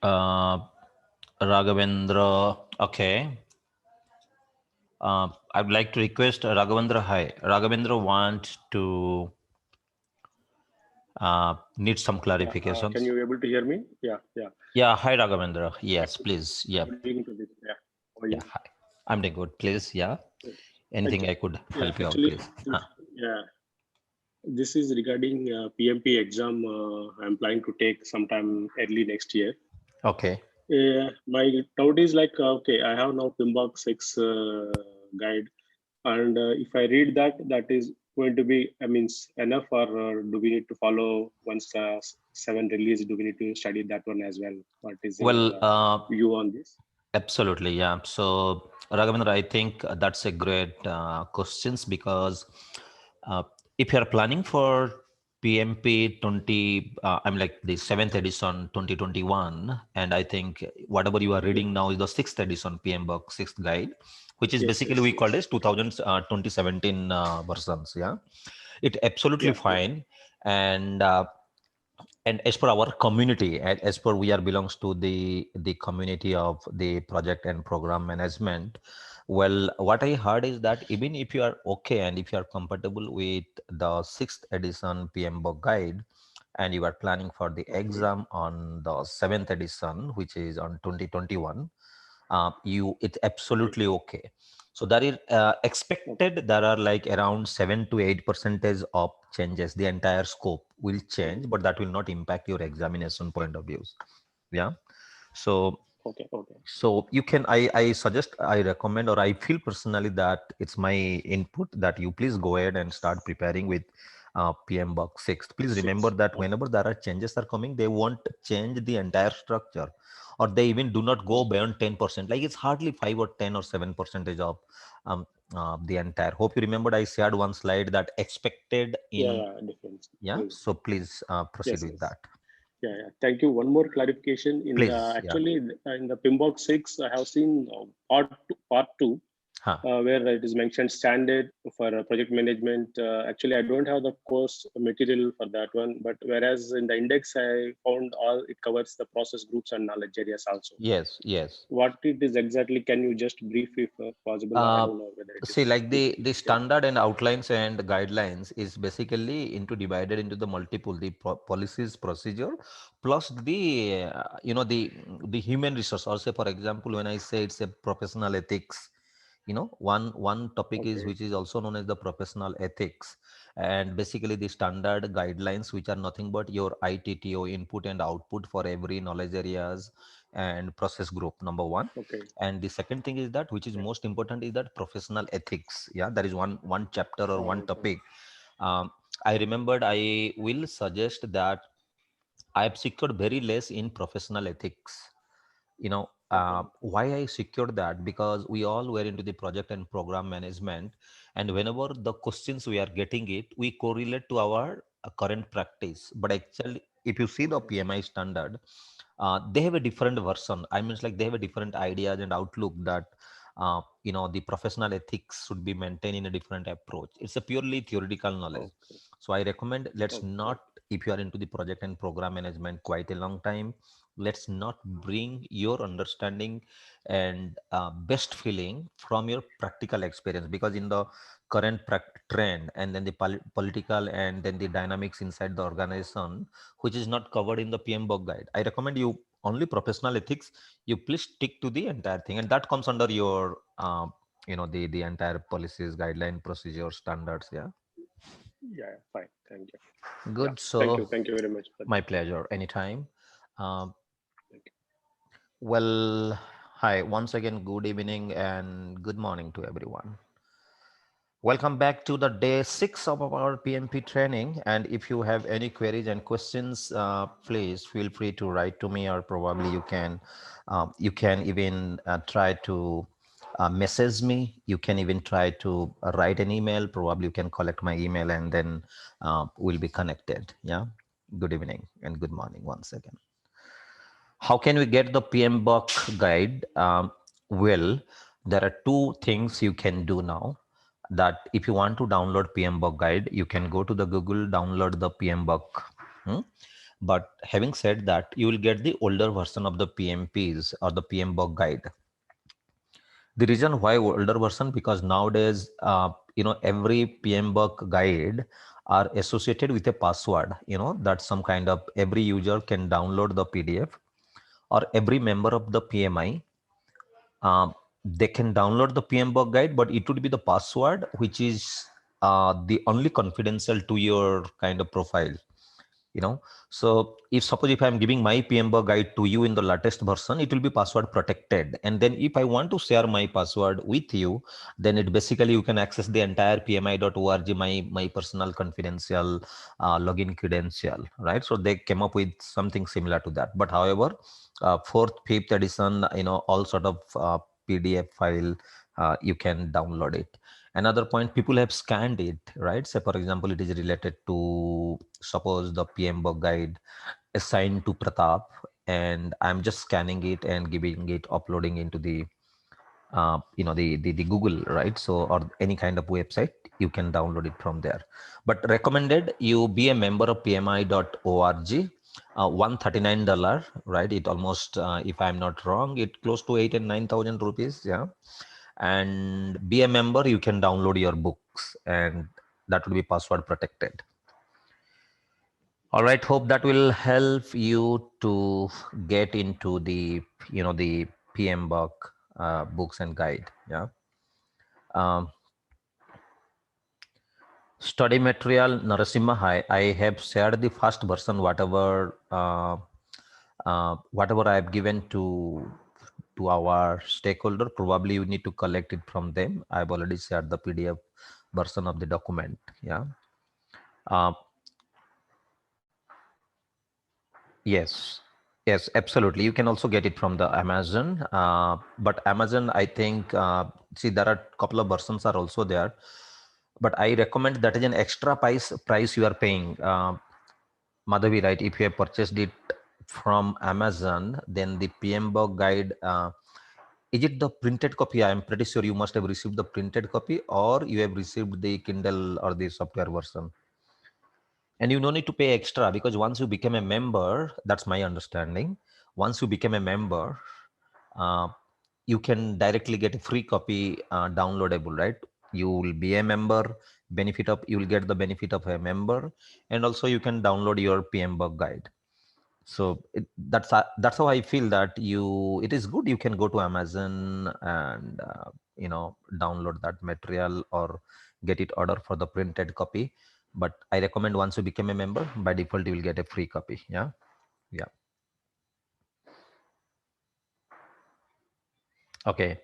Uh, Raghavendra, okay. I'd like to request Raghavendra. Hi, Raghavendra wants to need some Yeah, can clarifications. you able to hear me? Yeah, yeah. Yeah, hi Raghavendra. Yes, Actually, please. Yeah, good evening to this. Yeah, how are yeah. you? Hi. I'm doing good. Please, yeah. Good. Anything I could Yeah, help you out, actually, please. yeah, this is regarding PMP exam. I'm planning to take sometime early next year. Okay. My doubt is like, okay, I have now Pmbok 6 guide, and if I read that, that is going to be, I mean, enough, or do we need to follow once 7 release? Do we need to study that one as well? What is your Well, view on this? absolutely, yeah. So, Raghavendra, I think that's a great questions because if you are planning for PMP 20, I'm like the seventh edition 2021, and I think whatever you are Yeah. reading now is the sixth edition PMBOK sixth guide, which is Yes, basically yes, we call yes. it 2017 versions. Yeah, it absolutely Yeah, yeah. fine, and as per our community, as per we are belongs to the community of the project and program management. Well, what I heard is that even if you are okay and if you are compatible with the sixth edition PMBOK guide and you are planning for the Okay. exam on the seventh edition, which is on 2021, you it's Okay. absolutely okay. So that is Okay. expected. There are like around 7 to 8% of changes. The entire scope will change, but that will not impact your examination point of views. Yeah. So Okay. Okay. you can I suggest, I recommend, or I feel personally that it's my input that you please go ahead and start preparing with PMBOK 6. Please remember 6. that Okay. whenever there are changes are coming, they won't change the entire structure, or they even do not go Okay. beyond 10%. Like it's hardly 5 or 10 or 7 percentage of um, the entire. Hope you remembered I shared one slide that expected Yeah, in. yeah. Difference. Yeah. Mm. So please proceed Yes, with yes. that. Yeah, yeah. Thank you. One more clarification. In the Please. Yeah. actually in the Pmbok 6, I have seen part two, Huh. where it is mentioned standard for project management. Actually, I don't have the course material for that one, but whereas in the index, I found all it covers the process groups and knowledge areas also. Yes. Yes. What it is exactly? Can you just brief if possible? I Uh, don't know whether it See, is like if, the yeah. standard and outlines and guidelines is basically into divided into the multiple the policies procedure plus the the human resource. Also, for example, when I say it's a professional ethics, one topic is Okay. which is also known as the professional ethics, and basically the standard guidelines which are nothing but your ITTO, input and output, for every knowledge areas and process group, number one. Okay. And the second thing is that, which is Yeah. most important, is that professional ethics. Yeah, there is one chapter or one Okay. topic. I remembered, I will suggest that I have secured very less in professional ethics. Okay. Why I secured that, because we all were into the project and program management, and whenever the questions we are getting it, we correlate to our current practice. But actually, if you see the Okay. PMI standard, they have a different version. I mean, it's like they have a different ideas and outlook that the professional ethics should be maintained in a different approach. It's a purely theoretical knowledge. Okay. So I recommend, let's Okay. not, if you are into the project and program management quite a long time, let's not bring your understanding and best feeling from your practical experience, because in the current trend, and then the political and then the dynamics inside the organization, which is not covered in the PMBOK guide, I recommend you only professional ethics. You please stick to the entire thing, and that comes under your the entire policies, guideline, procedure, standards. Yeah. Yeah. Yeah, fine. Thank you. Yeah. Good. Thank So you. Thank you very much for my that. pleasure, anytime. um, Thank Well, hi, once again, good evening and good morning to everyone. Welcome back to the day 6 of our PMP training. And if you have any queries and questions, please feel free to write to me, or probably you can even try to message me. You can even try to write an email. Probably you can collect my email, and then we'll be connected. Yeah. Good evening and good morning once again. How can we get the PMBOK guide? Well, there are two things you can do now. That if you want to download PMBOK guide, you can go to the Google, download the PMBOK. Hmm? But having said that, you will get the older version of the PMPs or the Pmbok guide. The reason why older version, because nowadays, every Pmbok guide are associated with a password, that some kind of every user can download the PDF, or every member of the PMI, they can download the Pmbok guide, but it would be the password, which is the only confidential to your kind of profile. So if suppose if I'm giving my Pmbok guide to you in the latest version, it will be password protected. And then if I want to share my password with you, then it basically you can access the entire pmi.org, my personal confidential login credential, right? So they came up with something similar to that. But however, fourth, fifth edition, all sort of PDF file, you can download it. Another point, people have scanned it, right? Say, for example, it is related to, suppose, the Pmbok guide assigned to Pratap, and I'm just scanning it and giving it, uploading into the, the Google, right? So, or any kind of website, you can download it from there. But recommended you be a member of pmi.org. $139, right? It almost, if I'm not wrong, it close to 8 and 9,000 rupees. Yeah. And be a member, you can download your books, and that will be password protected. All right, hope that will help you to get into the the Pmbok books and guide. Yeah. um, Study material, Narasimha. I have shared the first version, whatever I have given to our stakeholder. Probably you need to collect it from them. I've already shared the PDF version of the document. Yeah. uh, yes, yes, absolutely, you can also get it from the Amazon. But Amazon, I think, see, there are a couple of versions are also there, but I recommend that is an extra price you are paying, Madhavi, right? If you have purchased it from Amazon, then the Pmbok guide, is it the printed copy? I am pretty sure you must have received the printed copy, or you have received the Kindle or the software version. And you no need to pay extra, because once you become a member, that's my understanding. Once you become a member, uh, you can directly get a free copy downloadable, right? You will be a member, you will get the benefit of a member, and also you can download your Pmbok guide. So that's how I feel that it is good. You can go to Amazon and download that material, or get it order for the printed copy. But I recommend once you become a member, by default you will get a free copy. Yeah. Yeah. Okay,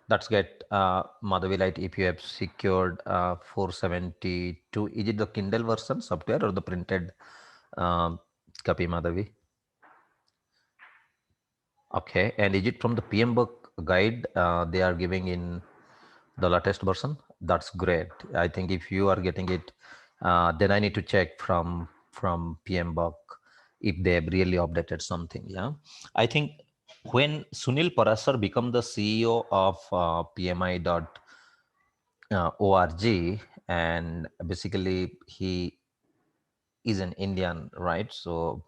that's get Madhavi, Light. If you have secured 472, is it the Kindle version software or the printed um, copy, Madhavi? Okay, and is it from the Pmbok guide they are giving in the latest version? That's great. I think if you are getting it, then I need to check from Pmbok if they have really updated something. Yeah, I think when Sunil Parasar become the CEO of PMI.org, and basically he is an Indian, right? So,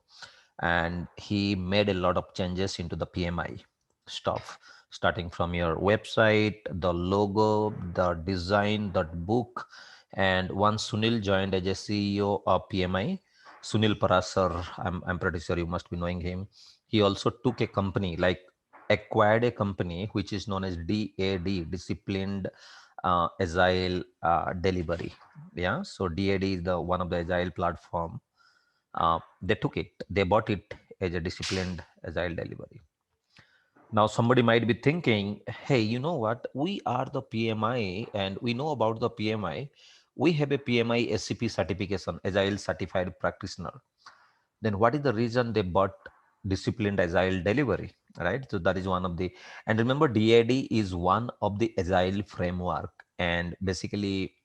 and he made a lot of changes into the PMI stuff, starting from your website, the logo, the design, that book. And once Sunil joined as a CEO of PMI, Sunil Parasar, I'm pretty sure you must be knowing him. He also took a company, like acquired a company which is known as DAD, Disciplined Agile Delivery. Yeah, so DAD is the one of the agile platform. They took it, they bought it as a Disciplined Agile Delivery. Now somebody might be thinking, hey, you know what, we are the PMI and we know about the PMI. We have a PMI SCP certification, Agile Certified Practitioner. Then what is the reason they bought Disciplined Agile Delivery, right? So that is one of the, and remember, DAD is one of the agile framework. And basically,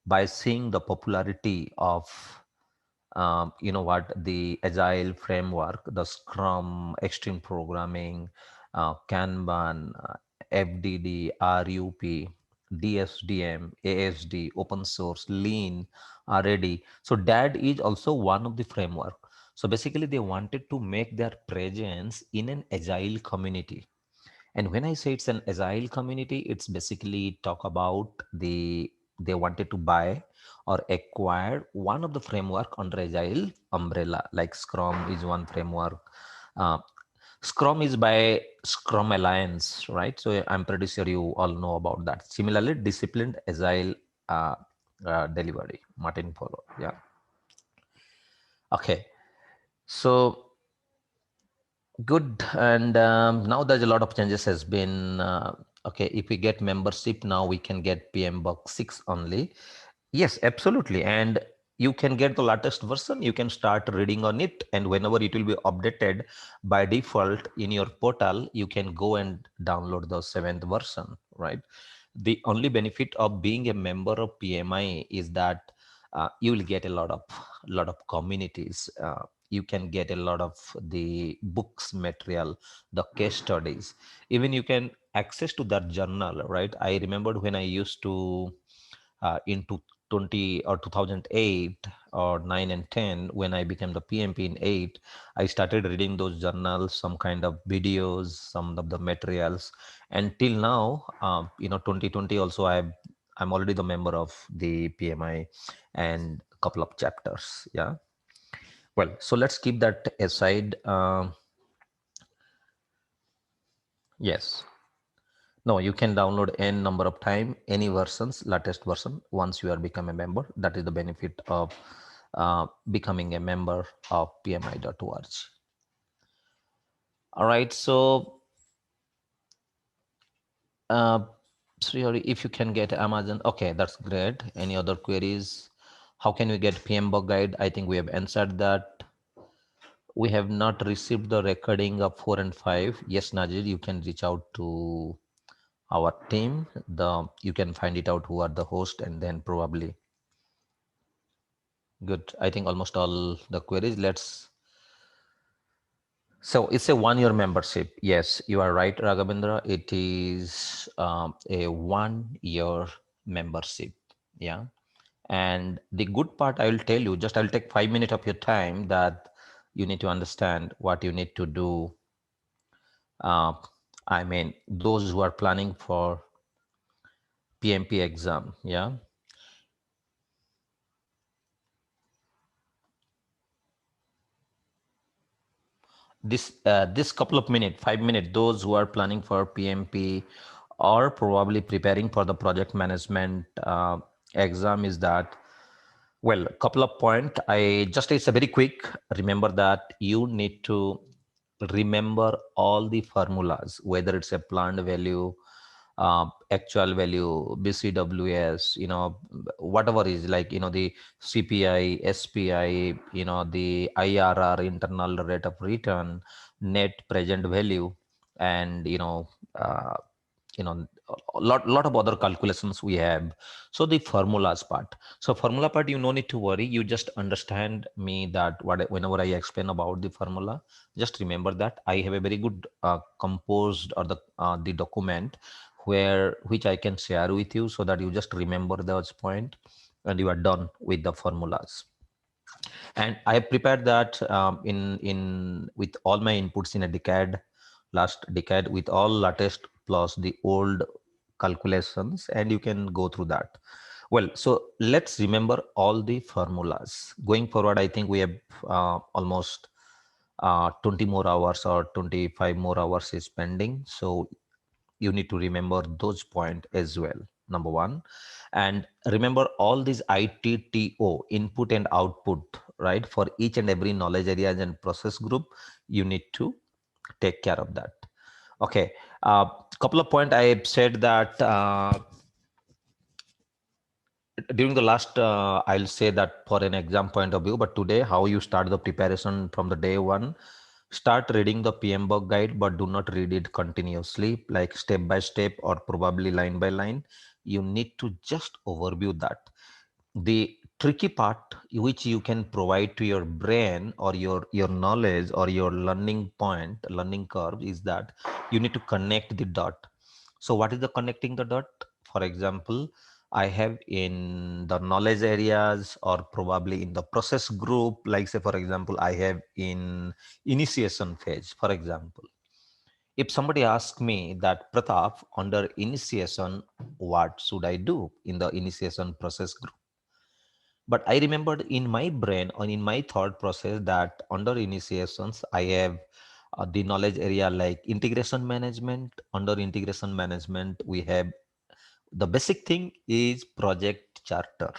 by seeing the popularity of the agile framework, the Scrum, Extreme Programming, Kanban, FDD, RUP, DSDM, ASD, open source, lean, RAD. So DAD is also one of the framework. So basically, they wanted to make their presence in an agile community. And when I say it's an agile community, it's basically talk about they wanted to buy or acquire one of the framework under agile umbrella, like Scrum is one framework. Uh, Scrum is by Scrum Alliance, right? So I'm pretty sure you all know about that. Similarly, disciplined agile uh, delivery, Martin Polo. Yeah. Okay. So good. And now there's a lot of changes has been. Okay, if we get membership now, we can get Pmbok 6 only. Yes, absolutely. And you can get the latest version. You can start reading on it, and whenever it will be updated by default in your portal, you can go and download the 7th version, right? The only benefit of being a member of PMI is that you will get a lot of communities. You can get a lot of the books material, the case studies. Even you can access to that journal, right? I remembered when I used to into 20 or 2008 or 9 and 10, when I became the PMP in 8, I started reading those journals, some kind of videos, some of the materials. And till now, 2020 also, I'm already the member of the PMI and a couple of chapters. Yeah. Well, so let's keep that aside. Yes. No, you can download n number of time, any versions, latest version, once you are become a member. That is the benefit of becoming a member of pmi.org. All right. So, uh, sorry, if you can get Amazon, okay, that's great. Any other queries? How can we get PMBOK guide? I think we have answered that. We have not received the recording of 4 and 5. Yes, Najir, you can reach out to our team. You can find it out who are the host, and then probably good. I think almost all the queries. So it's a 1 year membership. Yes, you are right, Raghavendra. It is a 1 year membership. Yeah. And the good part, I will tell you, just I'll take 5 minutes of your time, that you need to understand what you need to do. Uh, I mean, those who are planning for PMP exam. Yeah. This couple of minutes, 5 minutes, those who are planning for PMP or probably preparing for the project management exam, is that, well, a couple of point. It's a very quick. Remember that you need to remember all the formulas, whether it's a planned value, actual value, BCWS, whatever is, like, the CPI, SPI, the IRR, internal rate of return, net present value, and, uh, lot of other calculations we have. So the formulas part. So formula part, you no need to worry. You just understand me that whenever I explain about the formula, just remember that I have a very good composed, or the document which I can share with you, so that you just remember those point and you are done with the formulas. And I have prepared that in with all my inputs in a decade, last decade, with all latest plus the old calculations, and you can go through that. Well, so let's remember all the formulas. Going forward, I think we have almost 20 more hours or 25 more hours is pending. So you need to remember those points as well, number one. And remember all these ITTO, input and output, right? For each and every knowledge areas and process group, you need to take care of that. Okay. Couple of point I said that during the last, I'll say that for an exam point of view, but today, how you start the preparation from the day one. Start reading the PMBOK guide, but do not read it continuously, like step by step or probably line by line. You need to just overview that. The tricky part, which you can provide to your brain or your knowledge or your learning point, learning curve, is that you need to connect the dot. So what is the connecting the dot? For example, I have in the knowledge areas or probably in the process group. Like say, for example, I have in initiation phase, for example. If somebody asks me that Pratap, under initiation, what should I do in the initiation process group? But I remembered in my brain or in my thought process that under initiations, I have the knowledge area like integration management. Under integration management, we have the basic thing is project charter.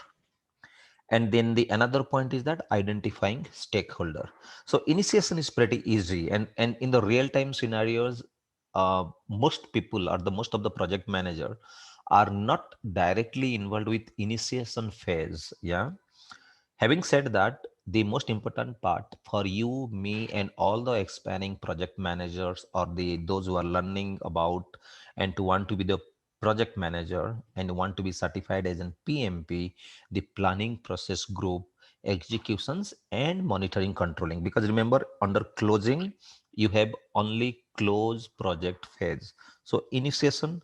And then the another point is that identifying stakeholder. So initiation is pretty easy, and in the real time scenarios, most people or the most of the project manager are not directly involved with initiation phase. Yeah, having said that, the most important part for you, me, and all the expanding project managers or the those who are learning about and to want to be the project manager and want to be certified as an PMP, the planning process group, executions, and monitoring controlling. Because remember, under closing, you have only close project phase. So initiation,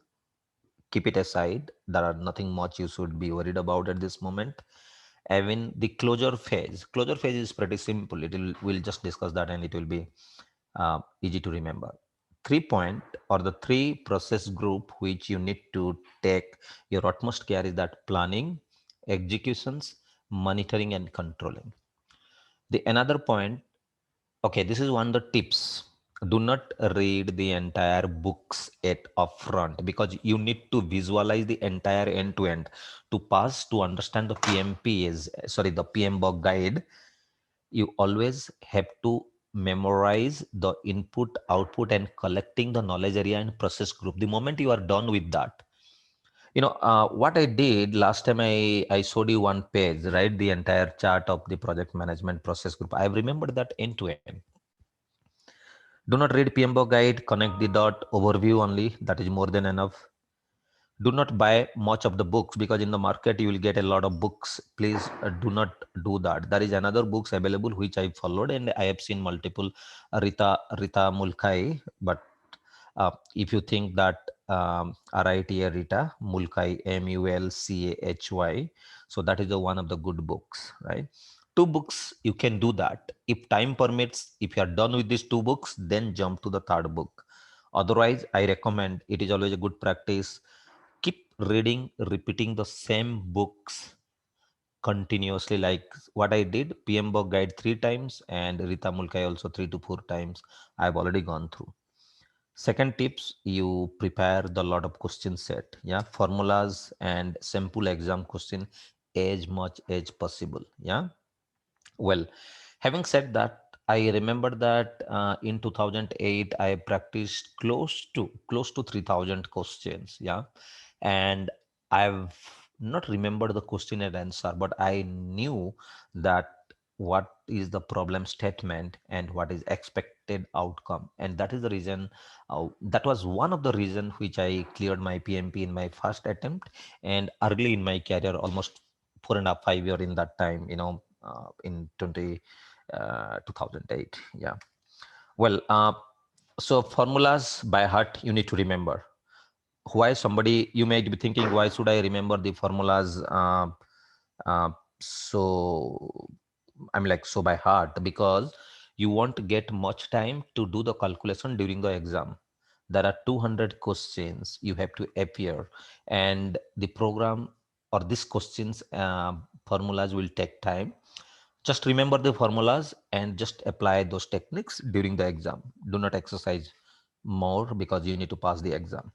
keep it aside. There are nothing much you should be worried about at this moment. Even the closure phase is pretty simple. It will we'll just discuss that and it will be easy to remember. 3 point or the three process group which you need to take your utmost care is that planning, executions, monitoring, and controlling. The another point, okay, this is one of the tips. Do not read the entire books at upfront because you need to visualize the entire end to end to pass to understand the PMP is sorry the Pmbok guide. You always have to memorize the input output and collecting the knowledge area and process group. The moment you are done with that, what I did last time, I showed you one page, right? The entire chart of the project management process group. I've remembered that end to end. Do not read PMBOK guide, connect the dot overview only. That is more than enough. Do not buy much of the books because in the market you will get a lot of books. Please do not do that. There is another books available which I followed and I have seen multiple Rita Mulkai. But if you think that RITA Rita Mulkai Mulchay, so that is the one of the good books, right? Two books you can do that if time permits. If you are done with these two books, then jump to the third book. Otherwise, I recommend, it is always a good practice, keep reading, repeating the same books continuously. Like what I did, Pmbok guide 3 times and Rita Mulkai also 3 to 4 times. I've already gone through. Second tips, you prepare the lot of question set, yeah, formulas and simple exam question as much as possible. Yeah. Well, having said that, I remember that in 2008 I practiced close to 3000 questions. Yeah, and I've not remembered the question and answer, but I knew that what is the problem statement and what is expected outcome, and that is the reason. That was one of the reason which I cleared my PMP in my first attempt, and early in my career, almost 4.5 5 year in that time, in 2008. Yeah. Well, so formulas by heart you need to remember. Why somebody, you may be thinking, why should I remember the formulas? Uh, so I'm like, so by heart, because you won't get much time to do the calculation during the exam. There are 200 questions you have to appear, and the program or these questions formulas will take time. Just remember the formulas and just apply those techniques during the exam. Do not exercise more because you need to pass the exam.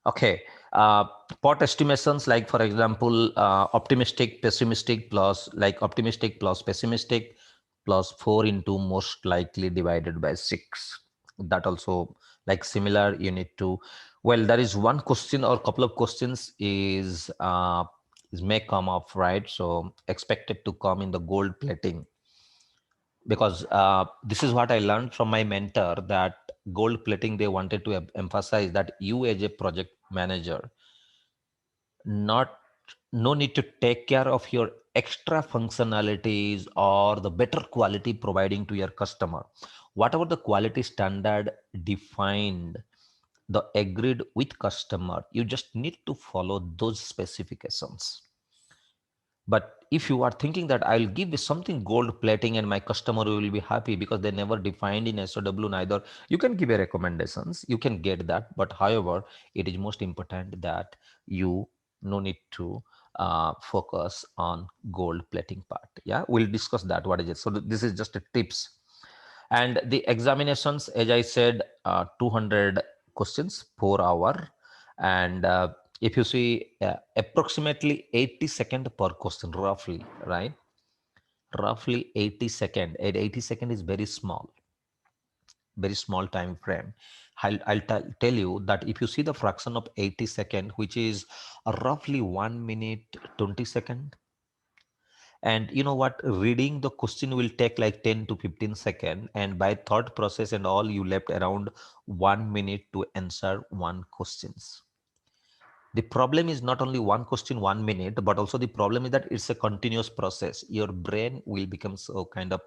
Okay. Uh, Pot estimations, like for example, optimistic, pessimistic plus, like optimistic plus pessimistic plus 4 into most likely divided by 6. That also, like similar, you need to, well, there is one question or couple of questions is may come up, right? So expected to come in the gold plating, because this is what I learned from my mentor, that gold plating, they wanted to emphasize that you as a project manager, not no need to take care of your extra functionalities or the better quality providing to your customer. Whatever the quality standard defined, the agreed with customer. You just need to follow those specifications. But if you are thinking that I'll give something gold plating and my customer will be happy because they never defined in SOW neither, you can give a recommendations, you can get that. But however, it is most important that you no need to focus on gold plating part. Yeah, we'll discuss that. What is it? So this is just a tips. And the examinations, as I said, 200 questions per hour. And if you see approximately 80 seconds per question, roughly, right? Roughly 80 seconds. And 80 seconds is very small time frame. I'll tell you that if you see the fraction of 80 seconds, which is roughly 1 minute 20 seconds, and you know what, reading the question will take like 10 to 15 seconds, and by thought process and all, you left around 1 minute to answer one questions. The problem is not only one question 1 minute, but also the problem is that it's a continuous process. Your brain will become so kind of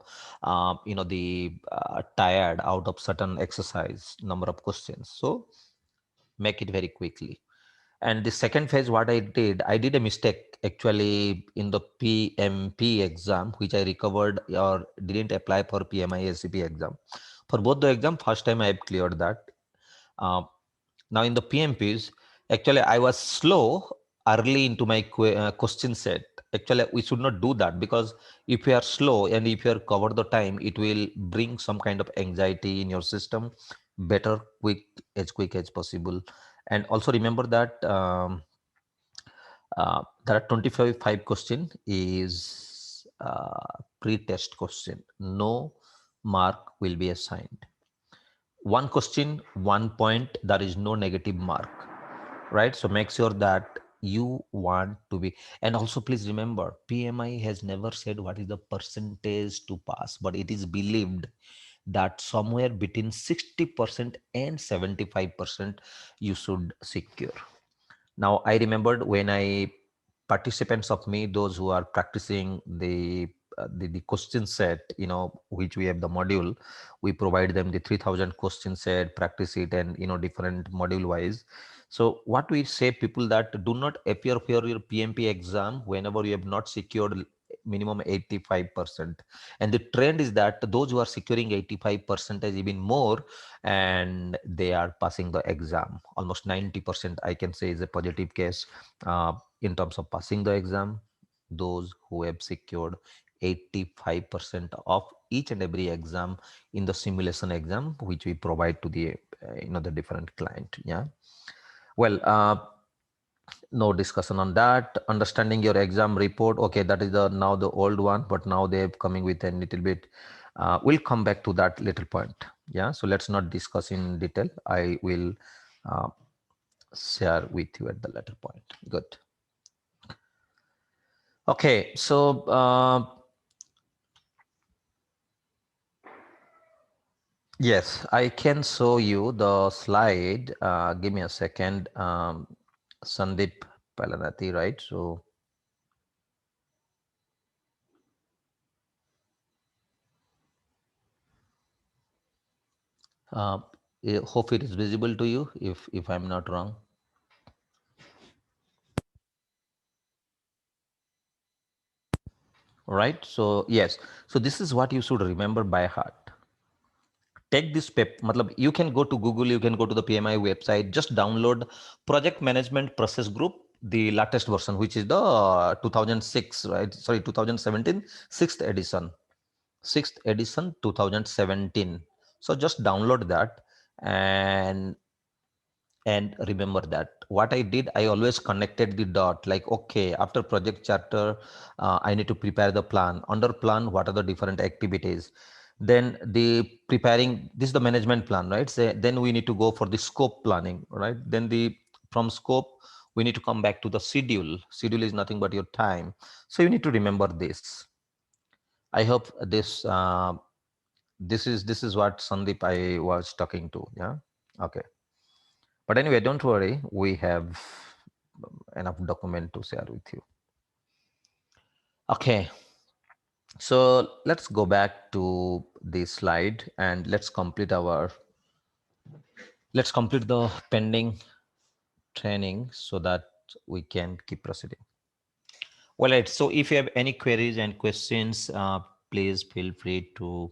the tired out of certain exercise number of questions, so make it very quickly. And the second phase, what I did a mistake actually in the PMP exam, which I recovered or didn't apply for PMI SCP exam. For both the exam, first time I have cleared that. Uh, Now in the PMPs, actually I was slow early into my question set. Actually, we should not do that, because if you are slow and if you are cover the time, it will bring some kind of anxiety in your system. Better quick as possible. And also remember that there are 25 question is pre-test question. No mark will be assigned. One question, 1 point, there is no negative mark, right? So make sure that you want to be, and also please remember, PMI has never said what is the percentage to pass, but it is believed that somewhere between 60% and 75% you should secure. Now I remembered when I participants of me, those who are practicing the question set, which we have the module, we provide them the 3000 question set, practice it, and different module wise. So what we say people that do not appear for your PMP exam whenever you have not secured minimum 85%. And the trend is that those who are securing 85% is even more, and they are passing the exam. Almost 90% I can say is a positive case in terms of passing the exam. Those who have secured 85% of each and every exam in the simulation exam, which we provide to the the different client. Yeah, well, no discussion on that. Understanding your exam report, okay, that is the now the old one, but now they're coming with a little bit, we'll come back to that little point. Yeah, so let's not discuss in detail. I will uh, share with you at the later point. Good. Okay, so yes, I can show you the slide. Give me a second. Sandeep Palanati, right? So uh, hope it is visible to you if I'm not wrong. Right? So yes, so this is what you should remember by heart. Take this matlab, you can go to Google, you can go to the PMI website, just download Project Management Process Group, the latest version, which is the 2006, right? Sorry, 2017 sixth edition, 2017. So just download that, and remember that what I did, I always connected the dot, like, okay, after project charter, I need to prepare the plan. Under plan, what are the different activities? Then the preparing, this is the management plan, right? So then we need to go for the scope planning, right? Then the from scope, we need to come back to the schedule. Schedule is nothing but your time. So you need to remember this. I hope this is what Sandeep I was talking to. Yeah. Okay. But anyway, don't worry, we have enough document to share with you. Okay, so let's go back to the slide and let's complete our Let's complete the pending training so that we can keep proceeding. Well, right. So if you have any queries and questions, please feel free to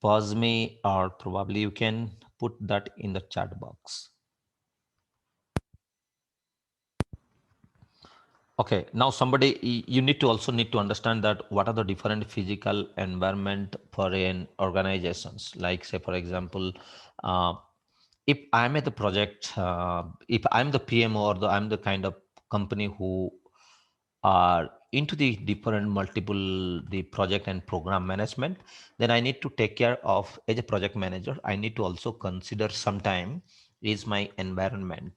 pause me, or probably you can put that in the chat box. Okay, now somebody, you need to also need to understand that what are the different physical environment for an organizations. Like say, for example, uh, if I'm at the project, if I'm the PM or I'm the kind of company who are into the different multiple the project and program management, then I need to take care of as a project manager. I need to also consider sometime is my environment.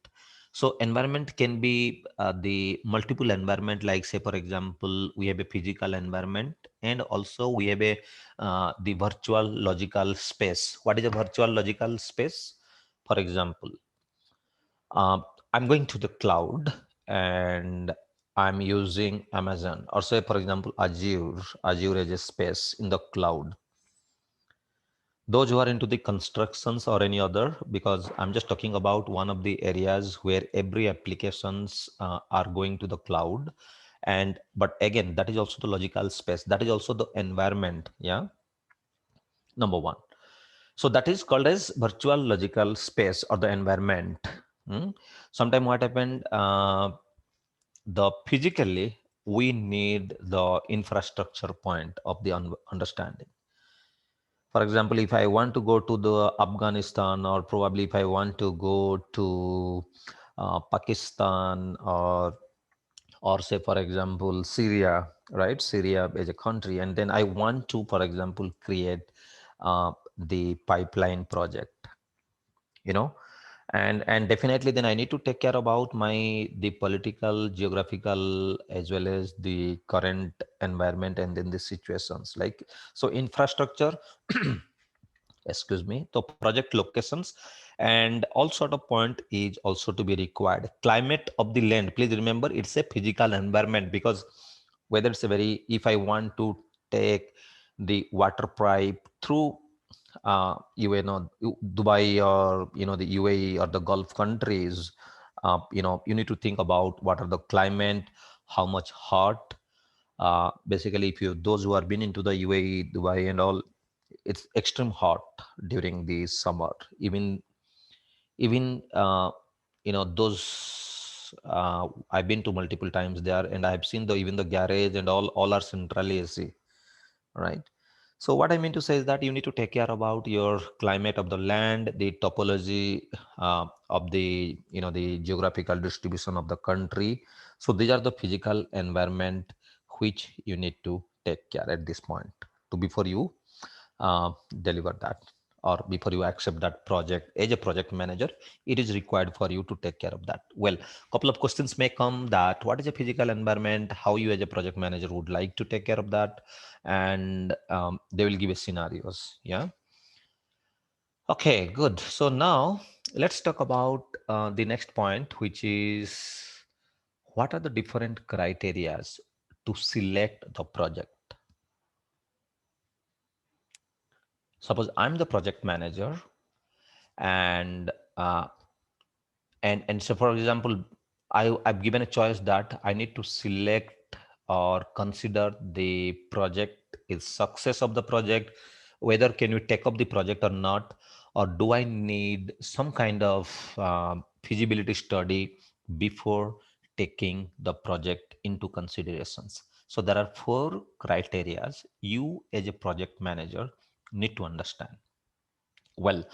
So environment can be the multiple environment, like say for example we have a physical environment and also we have a the virtual logical space. What is a virtual logical space? For example, uh, I'm going to the cloud and I'm using Amazon, or say for example Azure as a space in the cloud. Those who are into the constructions or any other, because I'm just talking about one of the areas where every applications are going to the cloud. And but again, that is also the logical space, that is also the environment. Yeah, number one. So that is called as virtual logical space or the environment. Sometime what happened, the physically we need the infrastructure point of the understanding. For example, if I want to go to the Afghanistan, or probably if I want to go to Pakistan, or say for example Syria, right? Syria as a country, and then I want to, for example, create the pipeline project, you know. And definitely then I need to take care about my the political, geographical, as well as the current environment, and then the situations like, so infrastructure excuse me, the project locations and all sort of point is also to be required. Climate of the land, please remember it's a physical environment, because whether it's a very, if I want to take the water pipe through you know Dubai, or the UAE or the Gulf countries, you need to think about what are the climate, how much hot, basically if you, those who have been into the UAE, Dubai and all, it's extreme hot during the summer. Even those, I've been to multiple times there, and I've seen the even the garage and all are centrally AC, right? So what I mean to say is that you need to take care about your climate of the land, the topology of the the geographical distribution of the country. So these are the physical environment which you need to take care at this point to before you deliver that, or before you accept that project as a project manager, it is required for you to take care of that. Well, couple of questions may come that what is a physical environment, how you as a project manager would like to take care of that, and they will give you scenarios. Yeah. Okay, good. So now let's talk about the next point, which is what are the different criterias to select the project. Suppose I'm the project manager, and so for example, I've given a choice that I need to select or consider the project is success of the project, whether can you take up the project or not, or do I need some kind of feasibility study before taking the project into considerations. So there are four criterias you as a project manager need to understand. Well,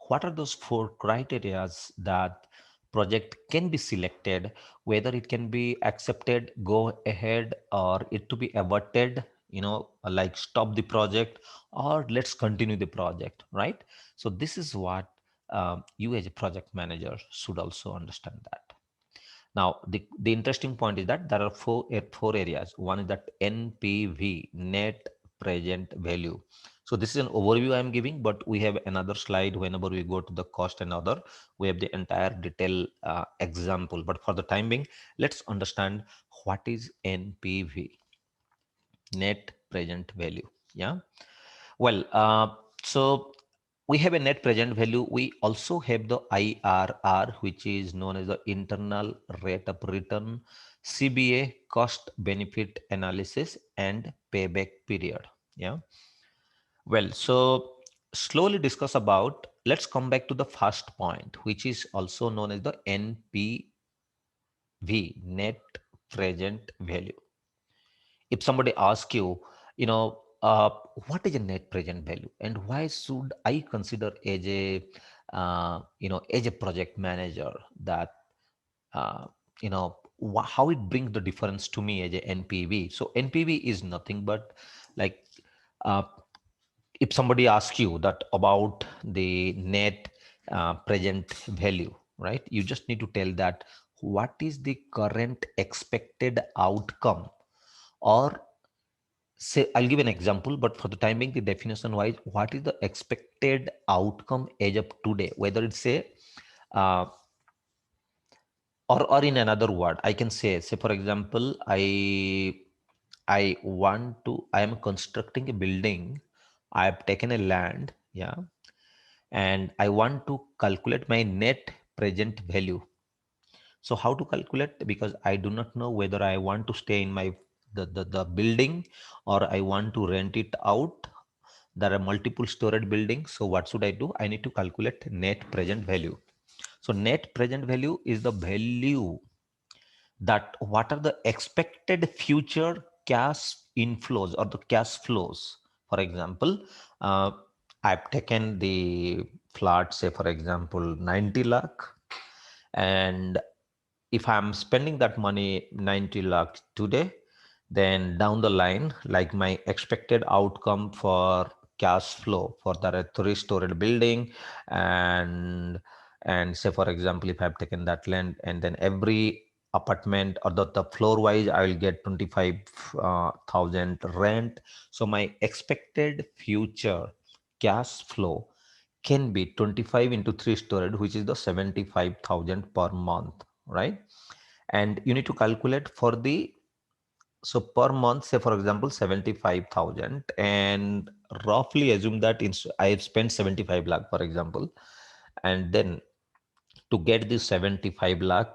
what are those four criterias that project can be selected, whether it can be accepted, go ahead, or it to be averted, like stop the project, or let's continue the project, right? So this is what you as a project manager should also understand that. Now, the interesting point is that there are four areas. One is that NPV, net present value. So this is an overview I'm giving, but we have another slide whenever we go to the cost and other, we have the entire detail example. But for the time being, let's understand what is NPV, net present value. Yeah. Well, so we have a net present value. We also have the IRR, which is known as the internal rate of return, CBA, cost benefit analysis, and payback period. Yeah. Well, so slowly discuss about, let's come back to the first point, which is also known as the NPV, net present value. If somebody asks you, you know, what is a net present value and why should I consider as a, as a project manager that, uh, how it brings the difference to me as a NPV. So NPV is nothing but like, uh, if somebody asks you that about the net present value, right? You just need to tell that what is the current expected outcome, or say, I'll give an example, but for the time being, the definition wise, what is the expected outcome as of today? Whether it's a, uh, or in another word, I can say, for example, I am constructing a building. I have taken a land, yeah, and I want to calculate my net present value. So how to calculate? Because I do not know whether I want to stay in my the building or I want to rent it out. There are multiple storage buildings. So what should I do? I need to calculate net present value. So net present value is the value that what are the expected future cash inflows or the cash flows. For example, uh, I've taken the flat, say for example, 90 lakh, and if I'm spending that money 90 lakhs today, then down the line, like my expected outcome for cash flow for the three-story building, and say for example, if I've taken that land and then every apartment or the floor wise, I will get 25,000 rent. So my expected future cash flow can be 25 into 3 storage, which is the 75,000 per month, right? And you need to calculate for the, so per month, say for example 75,000, and roughly assume that I have spent 75 lakh for example, and then to get this 75 lakh,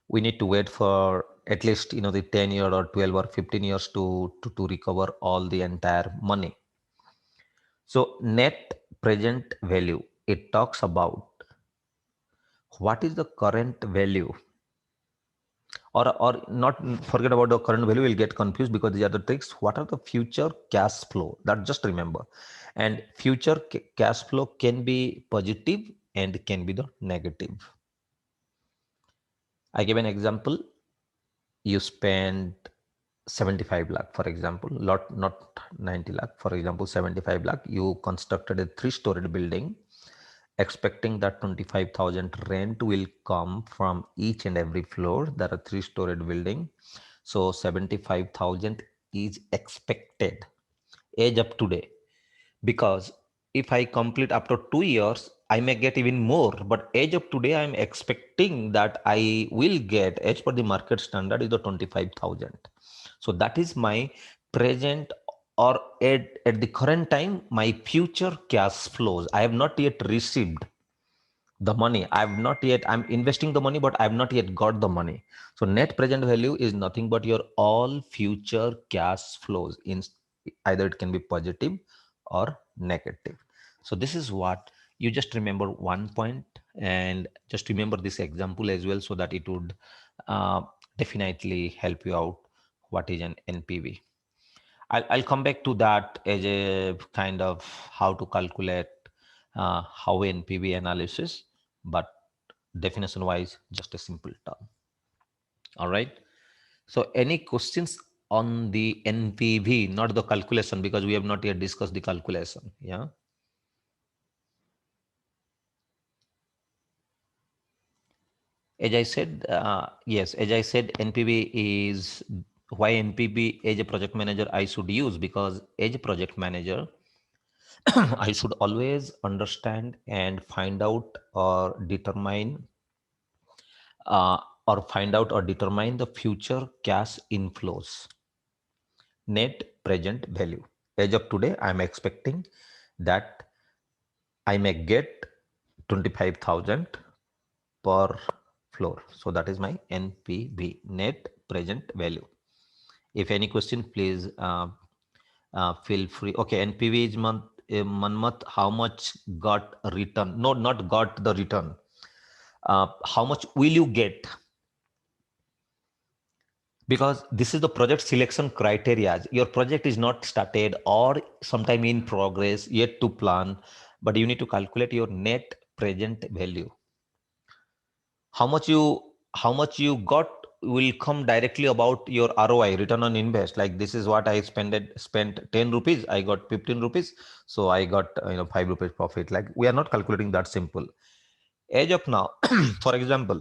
we need to wait for at least the 10 year or 12 or 15 years to recover all the entire money. So net present value, it talks about what is the current value, or not, forget about the current value, we'll get confused because these are the tricks. What are the future cash flow, that just remember. And future cash flow can be positive and can be the negative. I give an example. You spend 75 lakh for example, not 90 lakh, for example 75 lakh. You constructed a three-storied building expecting that 25,000 rent will come from each and every floor. There are three-storied building, so 75,000 is expected age up today. Because if I complete after 2 years, I may get even more. But age of today, I'm expecting that I will get, as per the market standard, is the 25,000. So that is my present, or at the current time, my future cash flows. I have not yet received the money. I'm investing the money, but I've not yet got the money. So net present value is nothing but your all future cash flows. In either it can be positive or negative. So this is what you just remember one point, and just remember this example as well, so that it would uh, definitely help you out. What is an NPV? I'll come back to that as a kind of how to calculate how NPV analysis, but definition wise, just a simple term. All right. So any questions on the NPV, not the calculation, because we have not yet discussed the calculation. Yeah. As I said, yes, as I said, NPV is why NPV as a project manager I should use, because as a project manager, I should always understand and find out or determine or determine the future cash inflows, net present value. As of today, I'm expecting that I may get 25,000 per floor. So that is my NPV, net present value. If any question, please feel free. Okay, NPV is month, Manmat, how much got return? No, not got the return. How much will you get? Because this is the project selection criteria. Your project is not started or sometime in progress, yet to plan, but you need to calculate your net present value. How much you got will come directly about your ROI, return on invest. Like this is what I spent 10 rupees, I got 15 rupees, so I got 5 rupees profit. Like we are not calculating that simple. As of now, for example,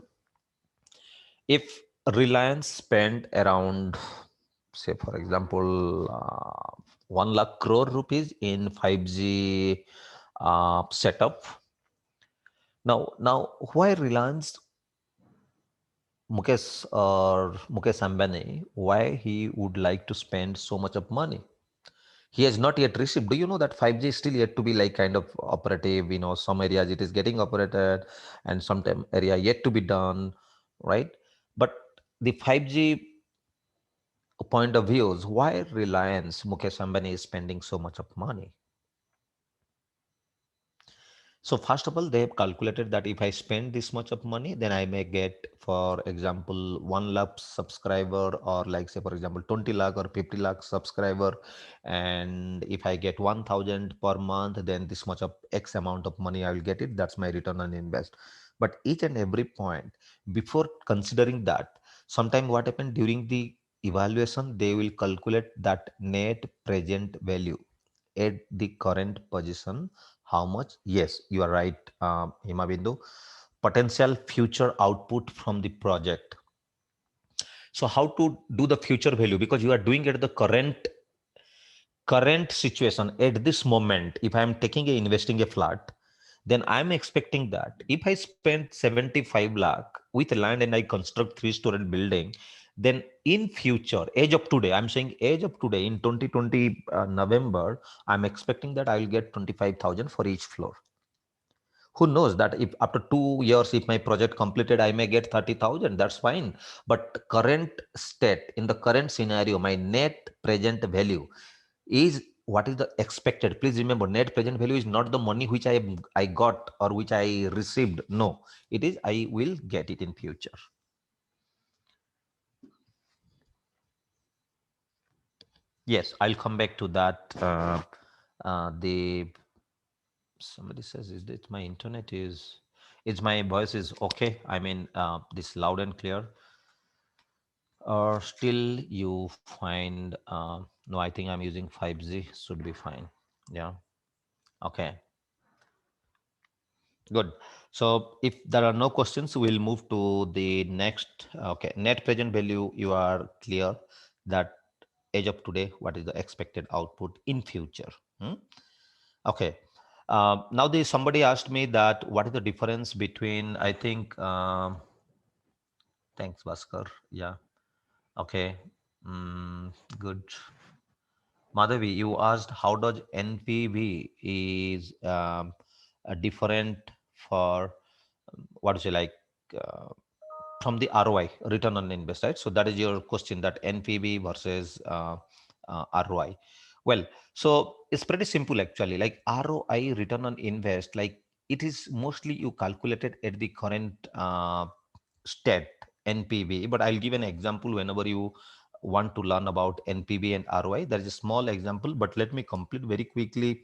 if Reliance spent around, say for example, 1 lakh crore rupees in 5G setup. Now, why Reliance, Mukesh Ambani, why he would like to spend so much of money? He has not yet received. Do you know that 5G is still yet to be like kind of operative? Some areas it is getting operated and some area yet to be done, right? But the 5G point of views, why Reliance, Mukesh Ambani is spending so much of money? So first of all, they have calculated that if I spend this much of money, then I may get, for example, 1 lakh subscriber, or like say, for example, 20 lakh or 50 lakh subscriber. And if I get 1,000 per month, then this much of X amount of money I will get it. That's my return on invest. But each and every point, before considering that, sometime what happened during the evaluation, they will calculate that net present value at the current position. How much? Yes, you are right, Himabindu. Potential future output from the project. So how to do the future value? Because you are doing it at the current situation at this moment. If I am taking a investing a flat, then I'm expecting that if I spend 75 lakh with land and I construct 3-story building, then in future, age of today, I'm saying age of today in 2020 November, I'm expecting that I will get 25,000 for each floor. Who knows that if after 2 years, if my project completed, I may get 30,000, that's fine. But current state, in the current scenario, my net present value is what is the expected. Please remember, net present value is not the money which I got or which I received. No, it is I will get it in future. Yes, I'll come back to that. The Somebody says, is that my internet is my voice is okay? I mean, this loud and clear. Or still you find, no, I think I'm using 5G, should be fine. Yeah. Okay. Good. So if there are no questions, we'll move to the next. Okay, net present value, you are clear that age of today, what is the expected output in future? Hmm? Okay. Now somebody asked me that what is the difference between, I think, thanks, Bhaskar. Yeah. Okay. Good. Madhavi, you asked how does NPV is different for what is it like uh, from the ROI, return on invest, right? So that is your question, that NPV versus ROI. Well, so it's pretty simple actually. Like ROI, return on invest, like it is mostly you calculated at the current state NPV. But I'll give an example whenever you want to learn about NPV and ROI. There is a small example, but let me complete very quickly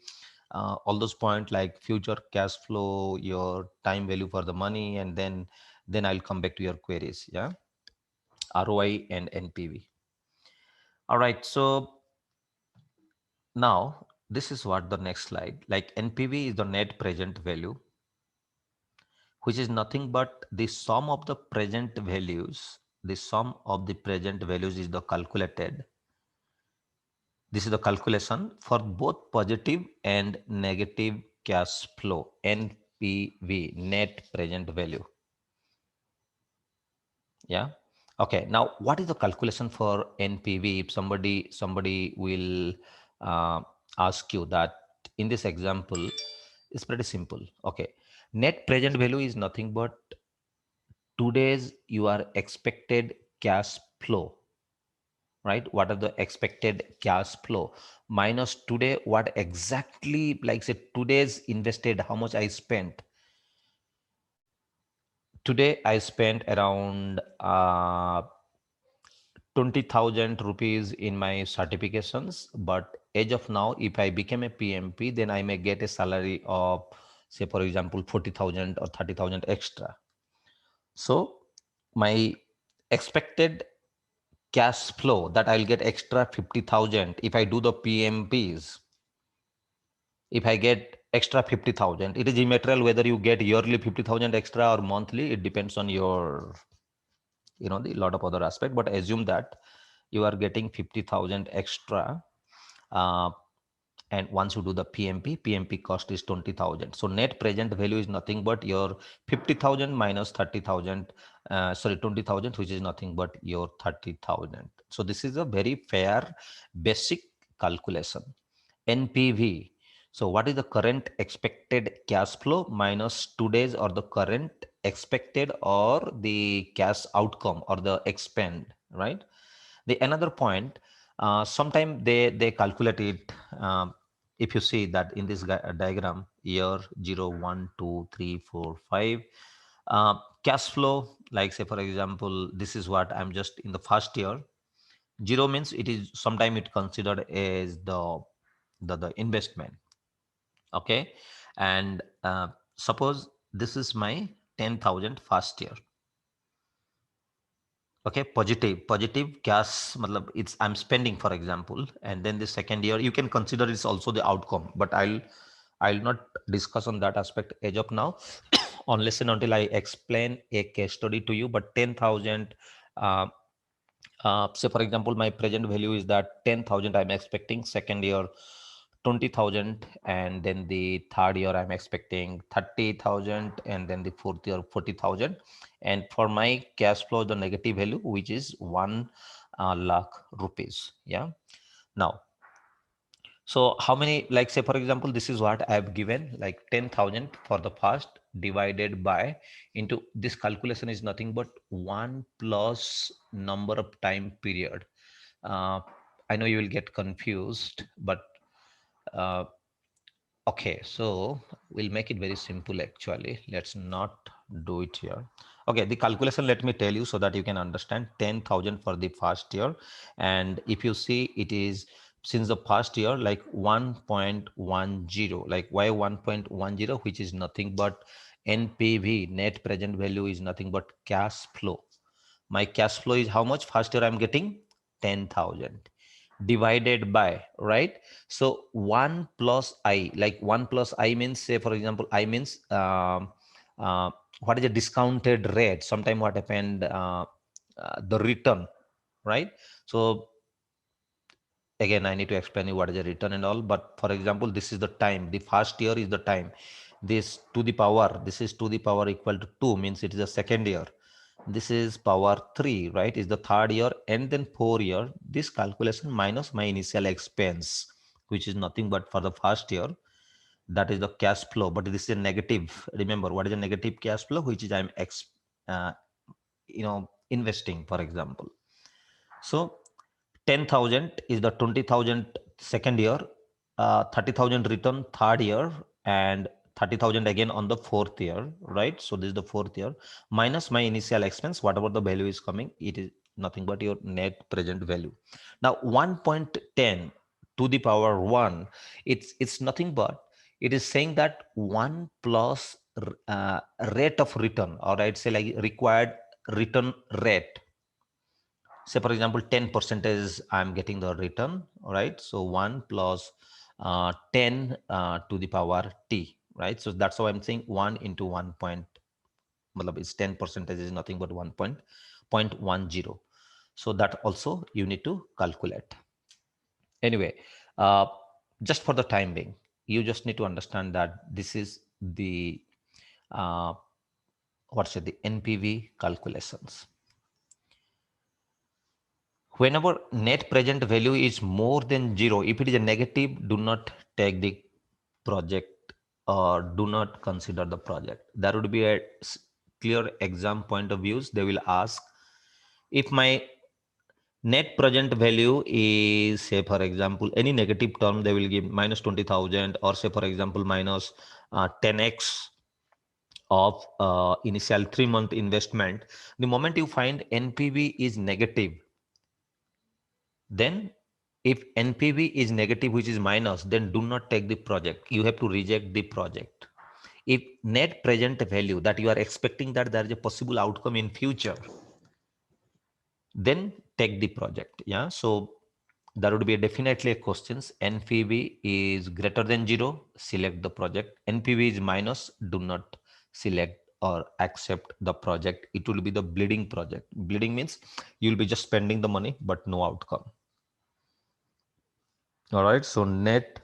all those points like future cash flow, your time value for the money, and then I'll come back to your queries. Yeah, ROI and NPV. All right. So now this is what the next slide. Like NPV is the net present value, which is nothing but the sum of the present values. The sum of the present values is the calculated. This is the calculation for both positive and negative cash flow, NPV, net present value. Yeah. Okay. Now, what is the calculation for NPV? If somebody will uh, ask you that in this example, It's pretty simple. Okay. Net present value is nothing but today's your expected cash flow, right? What are the expected cash flow minus today, what exactly, like say today's invested, how much I spent. Today I spent around 20,000 rupees in my certifications, but as of now, if I become a PMP, then I may get a salary of, say, for example, 40,000 or 30,000 extra. So my expected cash flow that I'll get extra 50,000 if I do the PMPs. If I get extra 50,000, it is immaterial whether you get yearly 50,000 extra or monthly. It depends on your, the lot of other aspect. But assume that you are getting 50,000 extra. Uh, and once you do the PMP cost is 20,000. So net present value is nothing but your 50,000 minus 30,000, sorry, 20,000, which is nothing but your 30,000. So this is a very fair basic calculation. NPV. So what is the current expected cash flow minus today's or the current expected or the cash outcome or the expend, right? The another point, sometime they calculate it. If you see that in this diagram, year 0, 1, 2, 3, 4, 5, cash flow, like say for example, this is what I'm just in the first year. 0 means it is sometime it considered as the investment. Okay, and suppose this is my 10,000 first year. Okay, positive cash matlab it's I'm spending, for example, and then the second year you can consider it's also the outcome, but I'll not discuss on that aspect as of now unless and until I explain a case study to you. But 10,000, uh, say for example my present value is that 10,000 I'm expecting, second year 20,000, and then the third year I'm expecting 30,000, and then the fourth year 40,000. And for my cash flow, the negative value, which is 1 lakh rupees. Yeah. Now, so how many, like say for example, this is what I have given, like 10,000 for the first divided by into this calculation is nothing but 1 plus number of time period. Uh, I know you will get confused, but uh, okay, so we'll make it very simple actually. Let's not do it here. Okay, the calculation, let me tell you so that you can understand. 10,000 for the first year. And if you see, it is since the first year, like 1.10, like why 1.10, which is nothing but NPV, net present value, is nothing but cash flow. My cash flow is how much? First year I'm getting 10,000 divided by, right? So 1 plus I, like 1 plus I means, say for example, I means uh, what is a discounted rate? Sometime what happened, the return, right? So again, I need to explain you what is a return and all. But for example, this is the time. The first year is the time. This to the power, this is to the power equal to 2, means it is the second year. This is power 3, right? Is the third year, and then 4 year. This calculation minus my initial expense, which is nothing but for the first year. That is the cash flow. But this is a negative. Remember, what is a negative cash flow? Which is I'm uh, investing, for example. So 10,000 is the 20,000 second year, 30,000 return third year, and 30,000 again on the fourth year, right? So this is the fourth year minus my initial expense, whatever the value is coming, it is nothing but your net present value. Now 1.10 to the power 1, it's nothing but it is saying that 1 plus rate of return, or I'd say like required return rate. Say for example 10 percentage I'm getting the return, right? So 1 plus 10 to the power t, right? So that's how I'm saying 1 into 1 point, it's 10 percentage is nothing but 1.10. So that also you need to calculate. Anyway, uh, just for the time being, you just need to understand that this is the uh, what's it, the NPV calculations. Whenever net present value is more than 0, if it is a negative, do not take the project or do not consider the project. There would be a clear exam point of views. They will ask if my net present value is, say for example, any negative term, they will give minus 20,000, or say for example minus 10x of initial 3-month investment. The moment you find NPV is negative, then if NPV is negative, which is minus, then do not take the project. You have to reject the project. If net present value, that you are expecting that there is a possible outcome in future, then take the project. Yeah, so there would be definitely a questions. NPV is greater than 0, select the project. NPV is minus, do not select or accept the project. It will be the bleeding project. Bleeding means you'll be just spending the money but no outcome. All right, so net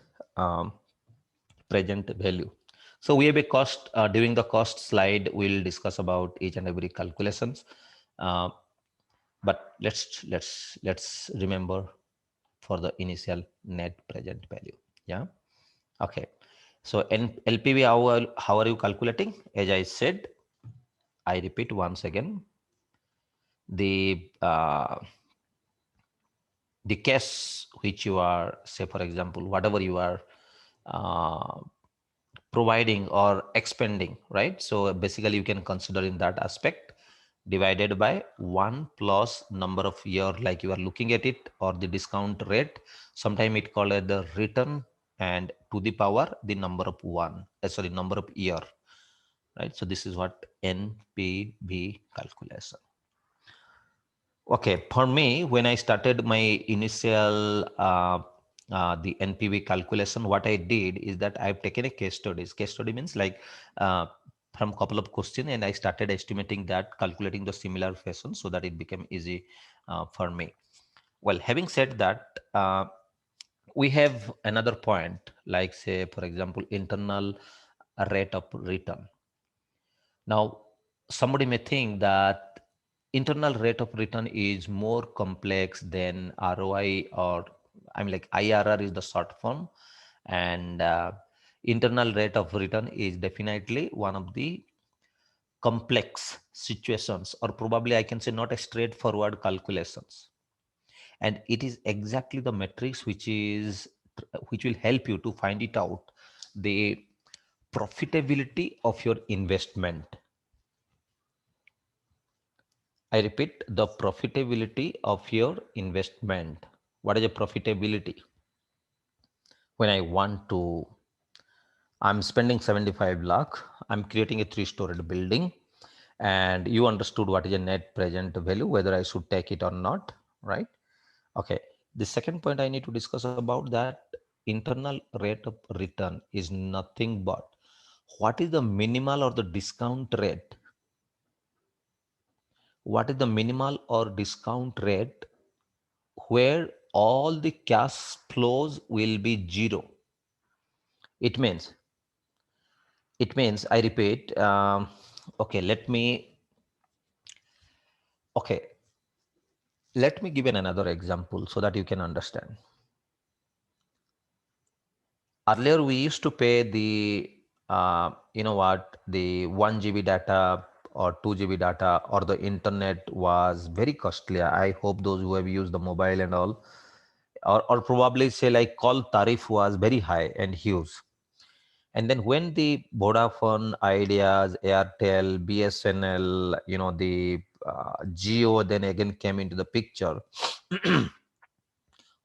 present value. So we have a cost. During the cost slide, we'll discuss about each and every calculations. But let's remember for the initial net present value. Yeah. Okay. So LPV, how are you calculating? As I said, I repeat once again, the case which you are, say for example, whatever you are uh, providing or expending, right? So basically you can consider in that aspect, divided by 1 plus number of year, like you are looking at it, or the discount rate. Sometime it called as the return, and to the power the number of number of year, right? So this is what NPV calculation. Okay, for me, when I started my initial the NPV calculation, what I did is that I've taken a case studies. Case study means like from couple of questions, and I started estimating that, calculating the similar fashion, so that it became easy for me. Well, having said that, we have another point, like say for example, internal rate of return. Now, somebody may think that internal rate of return is more complex than ROI, or I mean like IRR is the short form, and internal rate of return is definitely one of the complex situations, or probably I can say not a straightforward calculations. And it is exactly the metrics which will help you to find it out, the profitability of your investment. I repeat, the profitability of your investment. What is a profitability? When I'm spending 75 lakh, I'm creating a 3-storied building, and you understood what is a net present value, whether I should take it or not, right? Okay. The second point I need to discuss about that, internal rate of return is nothing but what is the minimal or the discount rate. What is the minimal or discount rate where all the cash flows will be zero? It means, I repeat, okay, okay, let me give another example so that you can understand. Earlier, we used to pay the, the 1 GB data or 2 GB data, or the internet was very costly. I hope those who have used the mobile and all, or probably say like call tariff was very high and huge. And then when the Vodafone, Ideas, Airtel, BSNL, the Geo then again came into the picture,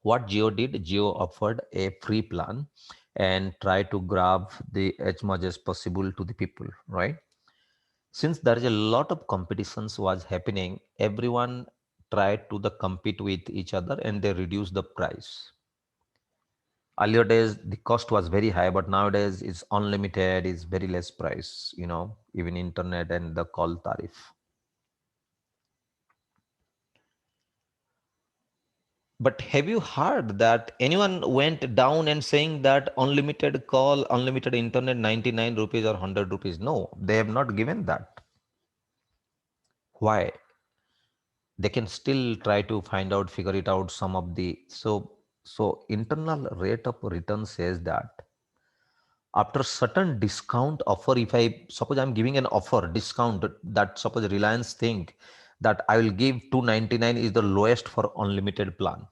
what Geo did, Geo offered a free plan and tried to grab the as much as possible to the people, right? Since there is a lot of competitions was happening, everyone tried to the compete with each other, and they reduced the price. Earlier days the cost was very high, but nowadays it's unlimited, is very less price, even internet and the call tariff. But have you heard that anyone went down and saying that unlimited call, unlimited internet, 99 rupees or 100 rupees? No, they have not given that. Why? They can still try to find out, figure it out, some of the, so internal rate of return says that After certain discount offer, if I suppose I'm giving an offer discount, that suppose Reliance think that I will give 299 is the lowest for unlimited plan.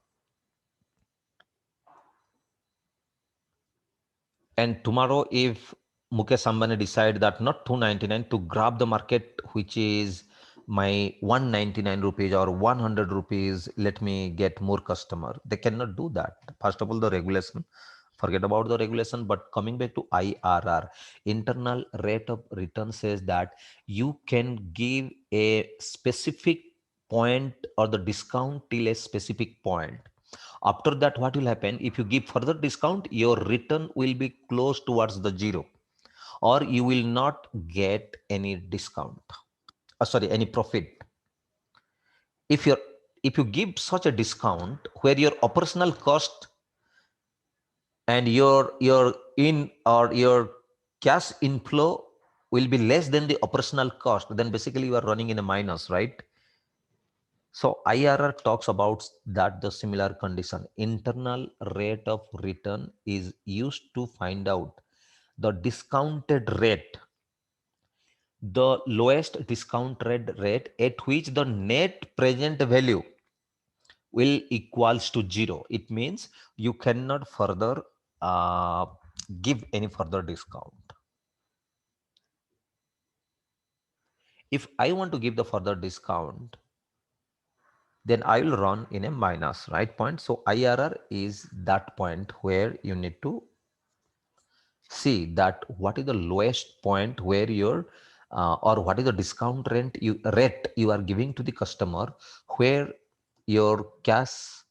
And tomorrow, if Mukesh Ambani decide that not 299 to grab the market, which is my 199 rupees or 100 rupees, let me get more customer. They cannot do that. First of all, the regulation, forget about the regulation, but coming back to IRR, internal rate of return says that you can give a specific point or the discount till a specific point. After that, what will happen? If you give further discount, your return will be close towards the zero, or you will not get any discount. Sorry, any profit. If you're if you give such a discount where your operational cost and your in or your cash inflow will be less than the operational cost, then basically you are running in a minus, right? So IRR talks about that the similar condition. Internal rate of return is used to find out the discounted rate, the lowest discounted rate at which the net present value will equals to zero. It means you cannot further give any further discount. If I want to give the further discount, then I will run in a minus, right point. So IRR is that point where you need to see that what is the lowest point where your or what is the discount rate you are giving to the customer where your cash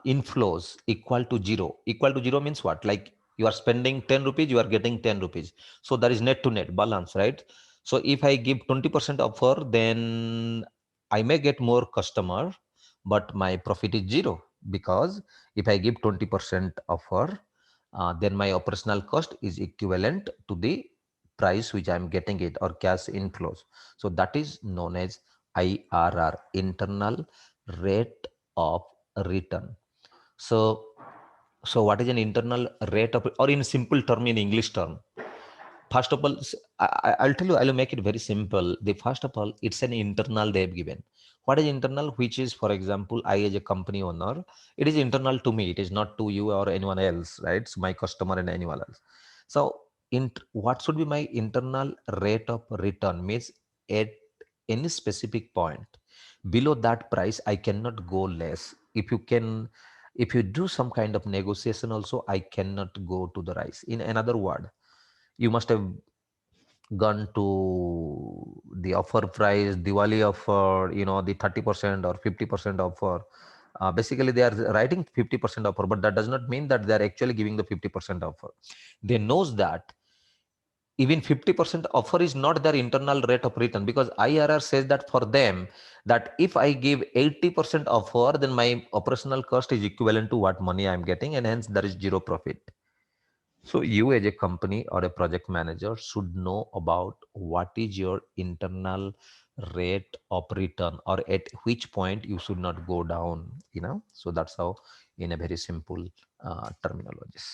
inflows equal to zero. Equal to zero means what? Like you are spending 10 rupees, you are getting 10 rupees. So that is net to net balance, right? So if I give 20% offer, then I may get more customer, but my profit is zero, because if I give 20% offer, then my operational cost is equivalent to the price which I'm getting it, or cash inflows. So that is known as IRR, internal rate of return. So, so what is an internal rate of, or in simple term, in English term? First of all, I'll tell you, I'll make it very simple. The first of all, it's an internal they've given. What is internal? Which is, for example, I as a company owner, it is internal to me. It is not to you or anyone else, right? So my customer and anyone else. So what should be my internal rate of return? Means at any specific point below that price, I cannot go less. If you do some kind of negotiation also, I cannot go to the rise. In another word, you must have gone to the offer price, Diwali offer, the 30% or 50% offer. Basically, they are writing 50% offer, but that does not mean that they are actually giving the 50% offer. They knows that even 50% offer is not their internal rate of return, because IRR says that for them, that if I give 80% offer, then my operational cost is equivalent to what money I'm getting, and hence there is zero profit. So you as a company or a project manager should know about what is your internal rate of return, or at which point you should not go down. So that's how, in a very simple terminologies.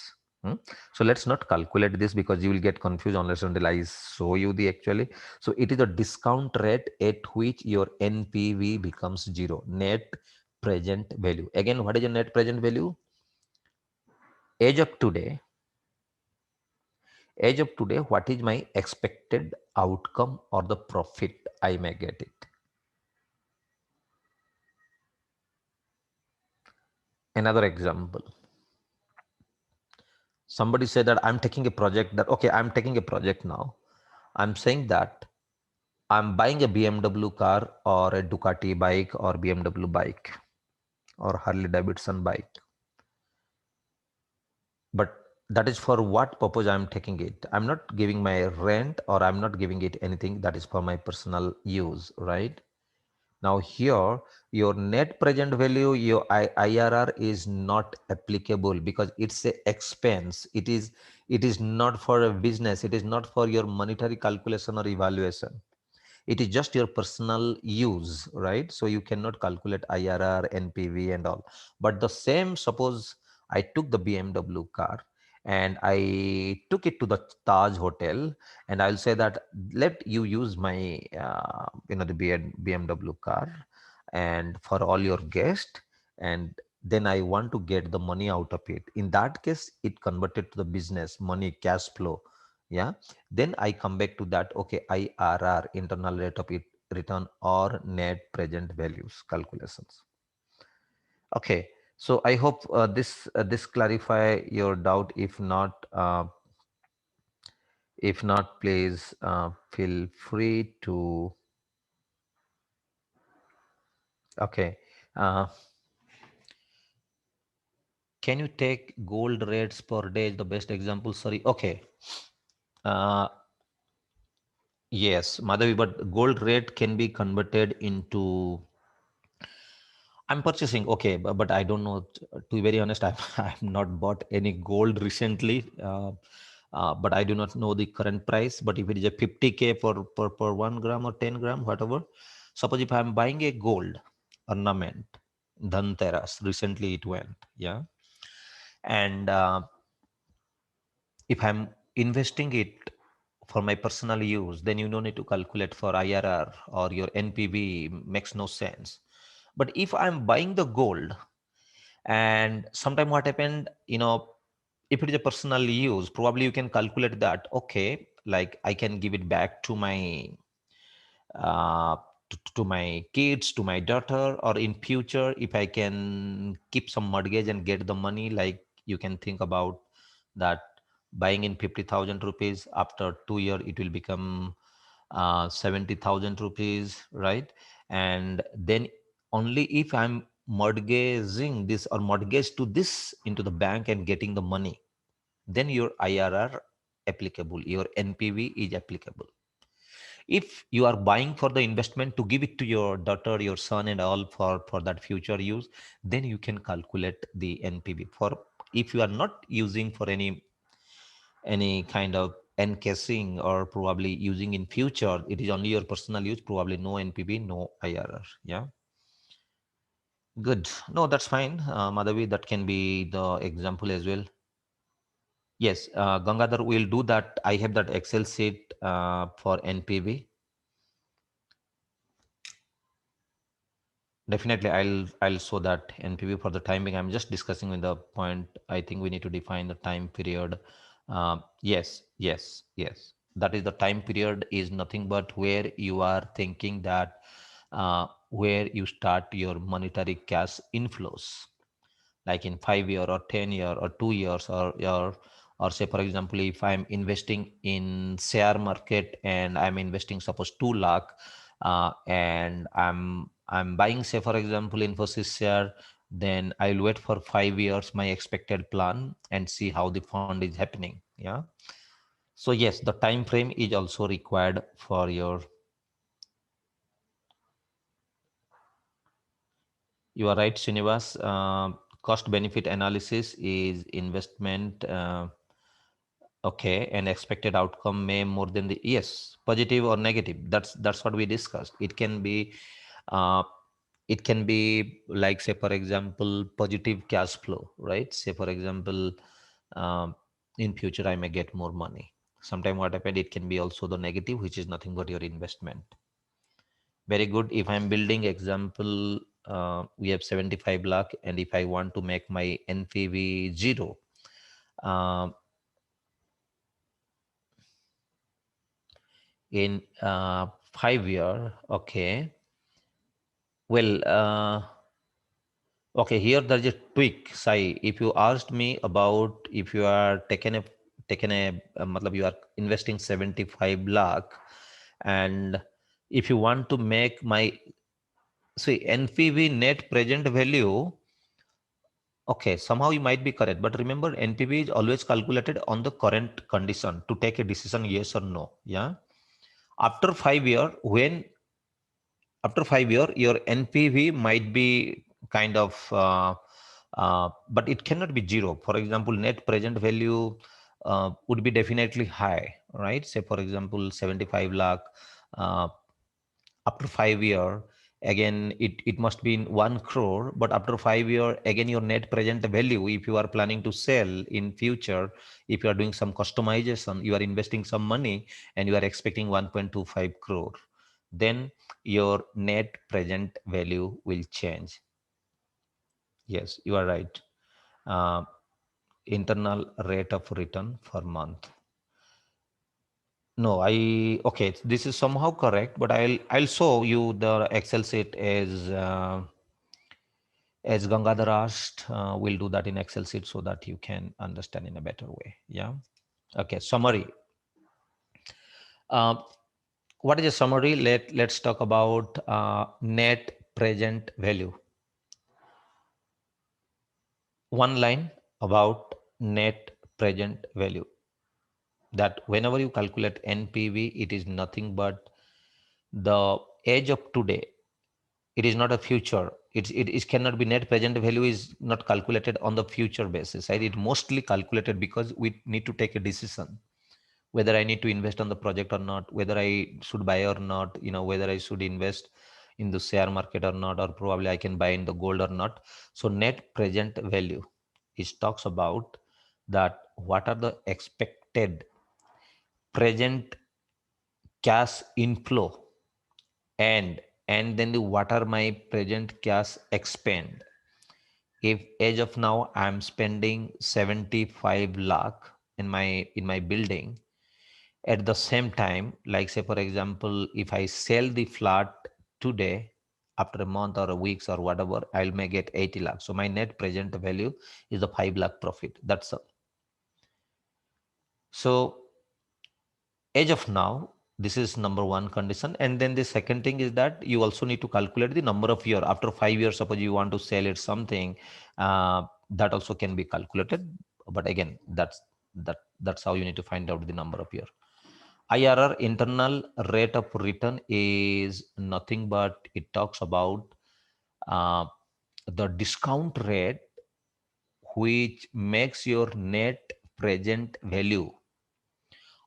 Hmm? So let's not calculate this, because you will get confused unless until I show you the actually. So it is a discount rate at which your NPV becomes zero, net present value. Again, what is a net present value? As of today, what is my expected outcome or the profit I may get it. Another example, somebody said that I'm taking a project, that okay, I'm taking a project now. I'm saying that I'm buying a BMW car or a Ducati bike or BMW bike or Harley Davidson bike. But that is for what purpose I'm taking it. I'm not giving my rent, or I'm not giving it anything. That is for my personal use, right? Now here, your net present value, your IRR is not applicable, because it's a expense. It is not for a business. It is not for your monetary calculation or evaluation. It is just your personal use, right? So you cannot calculate IRR, NPV and all. But the same, suppose I took the BMW car and I took it to the Taj Hotel, and I'll say that let you use my the BMW car, and for all your guests, and then I want to get the money out of it. In that case, it converted to the business money, cash flow. Yeah. Then I come back to that. Okay, IRR, internal rate of it return, or net present values calculations. Okay, so I hope this clarify your doubt. If not, please feel free to. Okay, uh, can you take gold rates per day? Is the best example. Sorry. Okay. Uh, yes, Madhavi, but gold rate can be converted into. I'm purchasing, okay, but I don't know. To be very honest, I've not bought any gold recently, but I do not know the current price. But if it is a 50K per 1 gram or 10 gram, whatever. Suppose if I'm buying a gold ornament, Dhanteras, recently it went, yeah. And if I'm investing it for my personal use, then you don't need to calculate for IRR or your NPV, makes no sense. But if I'm buying the gold, and sometime what happened, if it is a personal use, probably you can calculate that, okay, like I can give it back to my uh, to my kids, to my daughter, or in future if I can keep some mortgage and get the money, like you can think about that, buying in 50,000 rupees, after 2 year it will become 70,000 rupees, right? And then only if I'm mortgaging this or mortgage to this into the bank and getting the money, then your IRR applicable, your NPV is applicable. If you are buying for the investment to give it to your daughter, your son, and all for that future use, then you can calculate the NPV. For if you are not using for any kind of encasing or probably using in future, it is only your personal use, probably no NPV, no IRR. Yeah, good. No, that's fine, Madhavi. That can be the example as well. Yes, Gangadhar will do that. I have that Excel sheet for NPV. Definitely, I'll show that NPV for the time being. I'm just discussing with the point. I think we need to define the time period. Yes, yes, yes. That is the time period is nothing but where you are thinking that where you start your monetary cash inflows, like in 5 year or 10 year or 2 years, or say for example, if I'm investing in share market and I'm investing suppose 2 lakh, and I'm buying say for example Infosys share, then I'll wait for 5 years my expected plan and see how the fund is happening. Yeah. So yes, the time frame is also required for your. You are right, Srinivas. Cost benefit analysis is investment. Okay, and expected outcome may more than the, yes, positive or negative. That's what we discussed. Uh, it can be like say for example positive cash flow, right? Say for example, in future I may get more money. Sometime what happened, it can be also the negative, which is nothing but your investment. Very good. If I'm building example, we have 75 lakh, and if I want to make my NPV zero, uh, in 5 year, okay. Well, okay, here there's a tweak. Sai, if you asked me about if you are taken a matlab you are investing 75 lakh, and if you want to make my, see, NPV net present value, okay, somehow you might be correct, but remember NPV is always calculated on the current condition to take a decision yes or no. Yeah. After 5 year, when after 5 year your NPV might be kind of but it cannot be zero. For example, net present value would be definitely high, right? Say for example 75 lakh uh, after 5 year, again it must be in 1 crore, but after 5 year, again your net present value, if you are planning to sell in future, if you are doing some customization, you are investing some money and you are expecting 1.25 crore, then your net present value will change. Yes, you are right. uh, Internal rate of return per month. No, okay, this is somehow correct, but I'll show you the Excel sheet as Gangadhar asked. We'll do that in Excel sheet so that you can understand in a better way. Yeah. Okay. Summary. Uh, what is a summary? Let's talk about net present value. One line about net present value. That whenever you calculate NPV, it is nothing but the age of today. It is not a future. It cannot be net present value is not calculated on the future basis, right? It mostly calculated because we need to take a decision whether I need to invest on the project or not, whether I should buy or not, whether I should invest in the share market or not, or probably I can buy in the gold or not. So net present value is talks about that what are the expected present cash inflow, and then what are my present cash expend. If as of now I'm spending 75 lakh in my building, at the same time, like say for example, if I sell the flat today, after a month or a weeks or whatever, I'll may get 80 lakh. So my net present value is the 5 lakh profit. That's all. So as of now, this is number one condition. And then the second thing is that you also need to calculate the number of year. After 5 years, suppose you want to sell it something, that also can be calculated. But again, that's how you need to find out the number of year. IRR, internal rate of return, is nothing but it talks about uh, the discount rate which makes your net present value,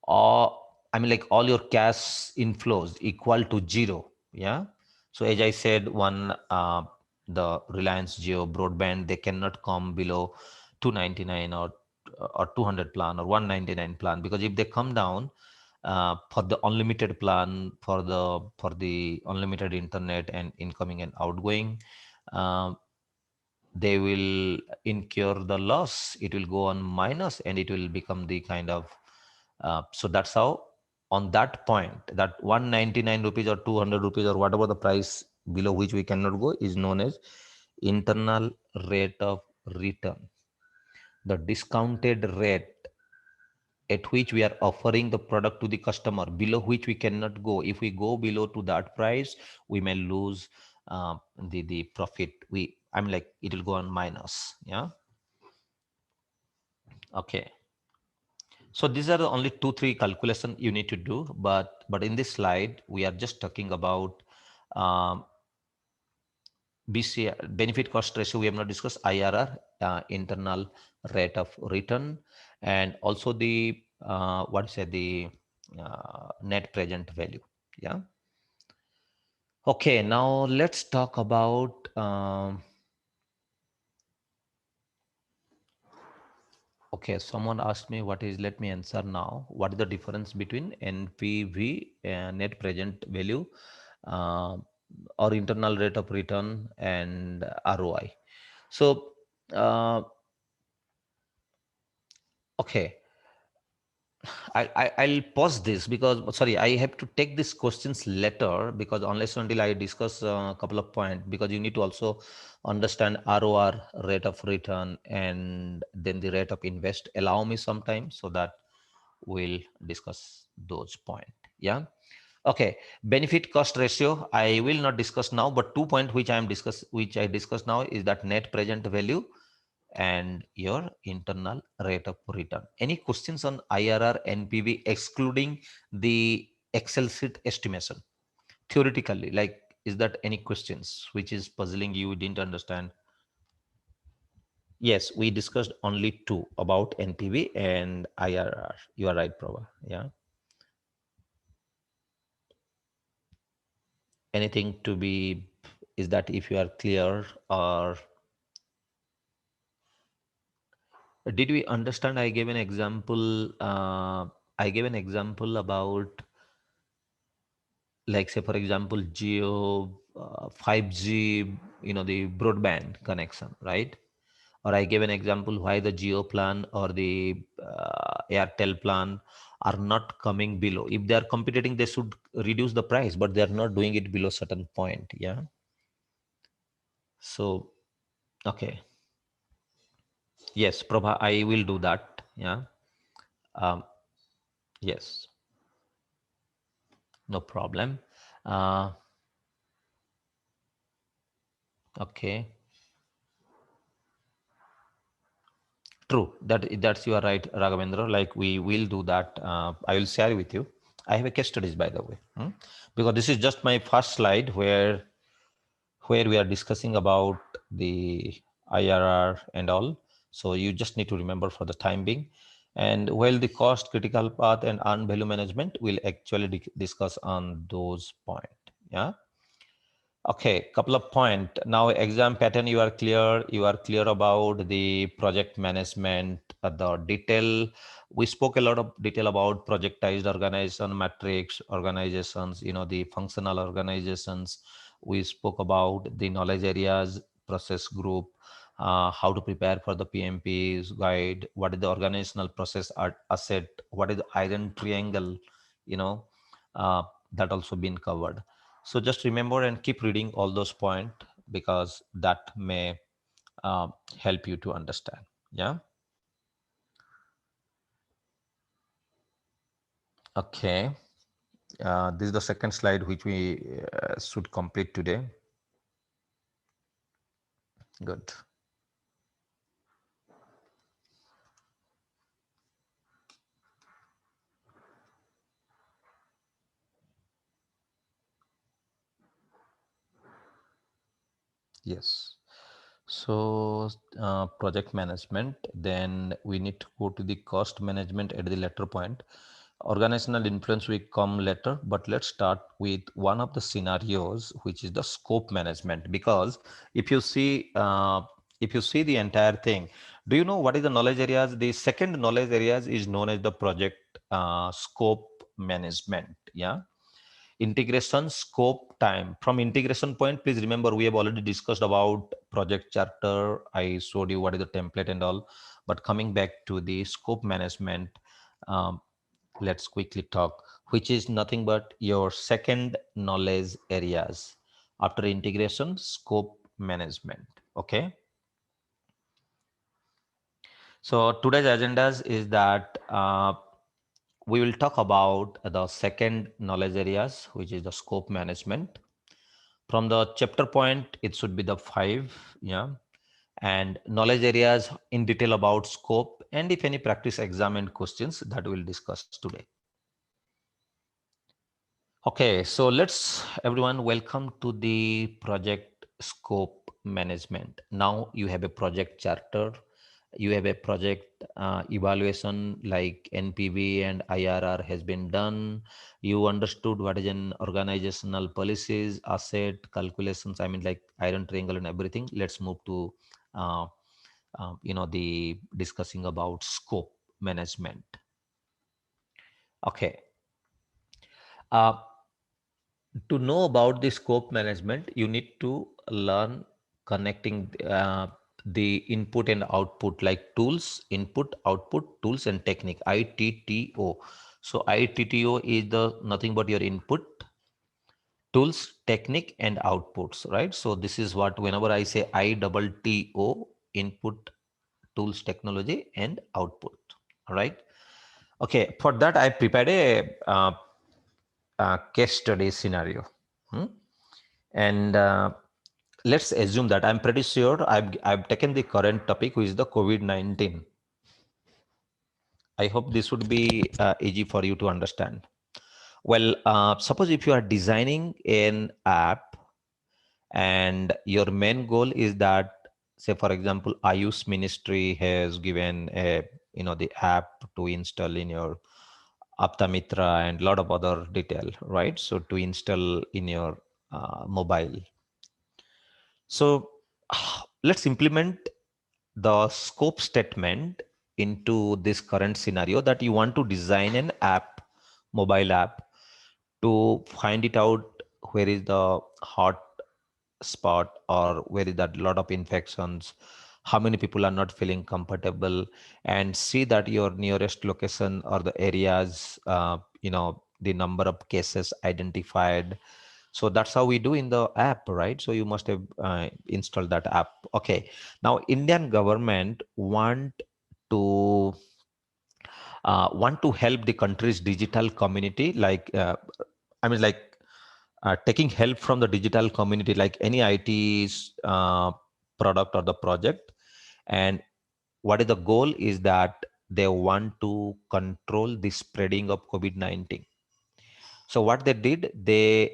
or I mean like all your cash inflows equal to zero. Yeah. So as I said, one the Reliance Jio broadband, they cannot come below 299 or 200 plan or 199 plan, because if they come down for the unlimited plan, for the unlimited internet and incoming and outgoing, uh, they will incur the loss. It will go on minus and it will become the kind of so that's how, on that point, that 199 rupees or 200 rupees or whatever the price below which we cannot go is known as internal rate of return, the discounted rate at which we are offering the product to the customer, below which we cannot go. If we go below to that price, we may lose the profit. I'm like, it will go on minus. Yeah. Okay. So these are the only 2 3 calculation you need to do, but in this slide we are just talking about um, BC, benefit cost ratio. We have not discussed IRR, internal rate of return, and also the what is it, the net present value. Yeah. Okay. Now let's talk about. Okay, someone asked me what is, let me answer now. What is the difference between NPV, net present value, uh, or internal rate of return, and ROI? So, okay, I'll pause this because, sorry, I have to take these questions later, because unless until I discuss a couple of points, because you need to also understand ROR, rate of return, and then the rate of invest. Allow me some time so that we'll discuss those points. Yeah. Okay. Benefit cost ratio, I will not discuss now, but 2 points which I discuss now is that net present value and your internal rate of return. Any questions on IRR, NPV, excluding the Excel sheet estimation? Theoretically, like, is that any questions which is puzzling you, didn't understand? Yes, we discussed only two, about NPV and IRR. You are right, Prabha. Yeah. Anything to be is that if you are clear, or did we understand? I gave an example. I gave an example about, like, say, for example, Geo 5G, the broadband connection, right? Or I gave an example why the Geo plan or the Airtel plan are not coming below. If they are competing, they should reduce the price, but they are not doing it below certain point. Yeah. So, okay. Yes, Prabha, I will do that. Yeah. Um, yes, no problem. Uh, okay. True. That's you are right, Raghavendra. Like, we will do that. I will share with you. I have a case studies, by the way, because this is just my first slide where we are discussing about the IRR and all. So you just need to remember for the time being. And while the cost, critical path, and earned value management, will actually discuss on those points. Yeah. Okay, couple of point. Now, exam pattern, you are clear. You are clear about the project management, the detail. We spoke a lot of detail about projectized organization, matrix organizations, the functional organizations. We spoke about the knowledge areas, process group, how to prepare for the PMP's guide, what is the organizational process asset, what is the iron triangle, you know, that also been covered. So just remember and keep reading all those points, because that may help you to understand. Yeah. Okay. This is the second slide which we should complete today. Good. Yes. So project management, then we need to go to the cost management at the later point. Organizational influence will come later, but let's start with one of the scenarios, which is the scope management. Because if you see, the entire thing, do you know what is the knowledge areas? The second knowledge areas is known as the project scope management. Yeah. Integration, scope, time. From integration point, please remember, we have already discussed about project charter. I showed you what is the template and all. But coming back to the scope management, um, let's quickly talk, which is nothing but your second knowledge areas after integration, scope management. Okay. So today's agendas is that we will talk about the second knowledge areas, which is the scope management. From the chapter point, it should be the 5. Yeah. And knowledge areas in detail about scope, and if any practice exam and questions that we'll discuss today. Okay, so let's everyone welcome to the project scope management. Now you have a project charter, you have a project evaluation like NPV and IRR has been done. You understood what is an organizational policies, asset calculations. I mean, like iron triangle and everything. Let's move to uh, the discussing about scope management. Okay. Uh, to know about the scope management, you need to learn connecting the input and output, like tools, input, output, tools, and technique. ITTO. So ITTO is the nothing but your input, tools, technique, and outputs, right? So this is what, whenever I say ITTO, input, tools, technology, and output. All right. Okay. For that, I prepared a case study scenario. And let's assume that I'm pretty sure I've taken the current topic, which is the COVID-19. I hope this would be easy for you to understand. Well, suppose if you are designing an app and your main goal is that, say, for example, Ayush Ministry has given the app to install in your Aptamitra and a lot of other detail, right? So to install in your mobile. So let's implement the scope statement into this current scenario that you want to design an app, mobile app, to find it out where is the hot spot or where is that lot of infections, how many people are not feeling comfortable, and see that your nearest location or the areas, the number of cases identified. So that's how we do in the app, right? So you must have installed that app. Okay, now Indian government to want to help the country's digital community, like taking help from the digital community, like any IT product or the project. And what is the goal is that they want to control the spreading of COVID-19. So what they did, the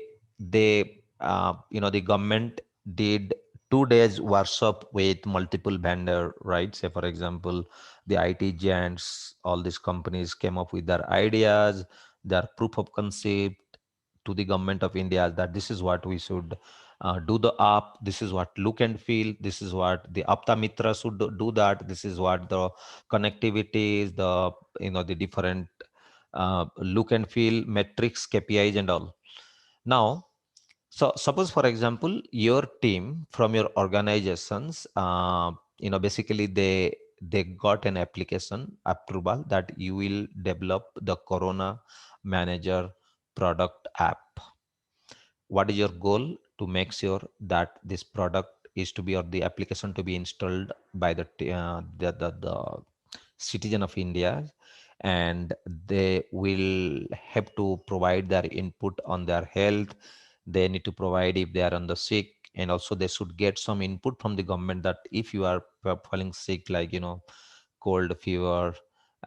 government did 2 days workshop with multiple vendor, right? Say for example, the IT giants, all these companies came up with their ideas, their proof of concept to the government of India, that this is what we should do the app, this is what look and feel, this is what the Apta Mitra should do, that this is what the connectivity is, the different look and feel metrics, KPIs and all. Now, so suppose for example, your team from your organizations, basically they got an application approval that you will develop the Corona Manager product app. What is your goal? To make sure that this product is to be, or the application to be installed by the citizen of India, and they will have to provide their input on their health. They need to provide if they are on the sick, and also they should get some input from the government that if you are falling sick, like cold, fever,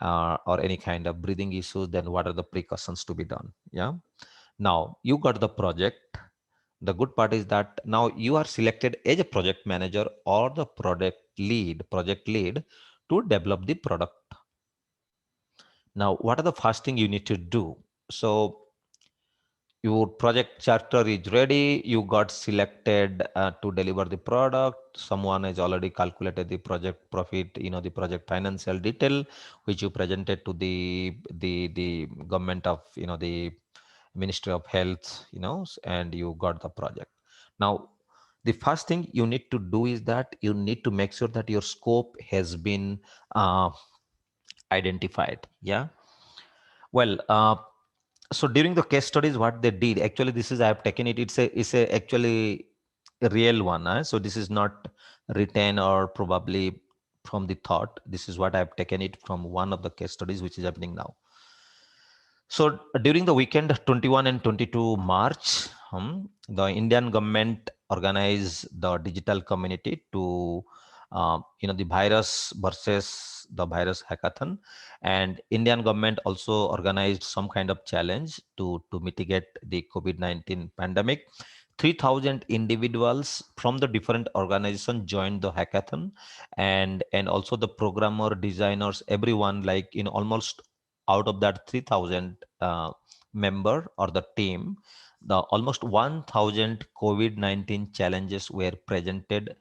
or any kind of breathing issues, then what are the precautions to be done? Yeah. Now you got the project. The good part is that now you are selected as a project manager or the project lead to develop the product. Now, what are the first thing you need to do? So your project charter is ready. You got selected to deliver the product. Someone has already calculated the project profit, the project financial detail, which you presented to the government of, the Ministry of Health, and you got the project. Now, the first thing you need to do is that you need to make sure that your scope has been identified. Yeah. Well, so during the case studies, what they did, actually, this is, I have taken it. It's a actually a real one. So this is not written or probably from the thought. This is what I have taken it from one of the case studies, which is happening now. So during the weekend 21 and 22 March, the Indian government organized the digital community to, the virus versus the virus hackathon, and Indian government also organized some kind of challenge to mitigate the COVID-19 pandemic. 3,000 individuals from the different organizations joined the hackathon, and also the programmer, designers, everyone, like almost out of that 3,000 member or the team, the almost 1,000 COVID-19 challenges were presented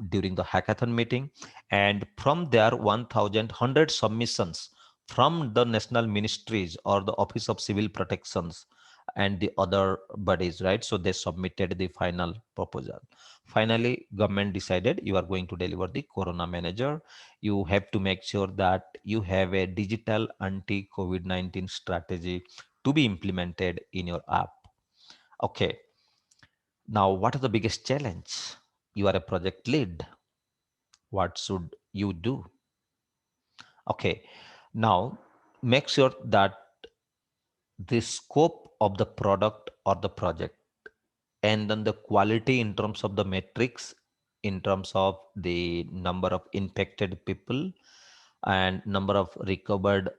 during the hackathon meeting. And from there, 1,100 submissions from the national ministries or the Office of Civil Protections and the other bodies, right? So they submitted the final proposal. Finally, government decided you are going to deliver the Corona Manager. You have to make sure that you have a digital anti-COVID-19 strategy to be implemented in your app. Okay, now what is the biggest challenge? You are a project lead. What should you do? Okay, now make sure that the scope of the product or the project, and then the quality in terms of the metrics, in terms of the number of infected people and number of recovered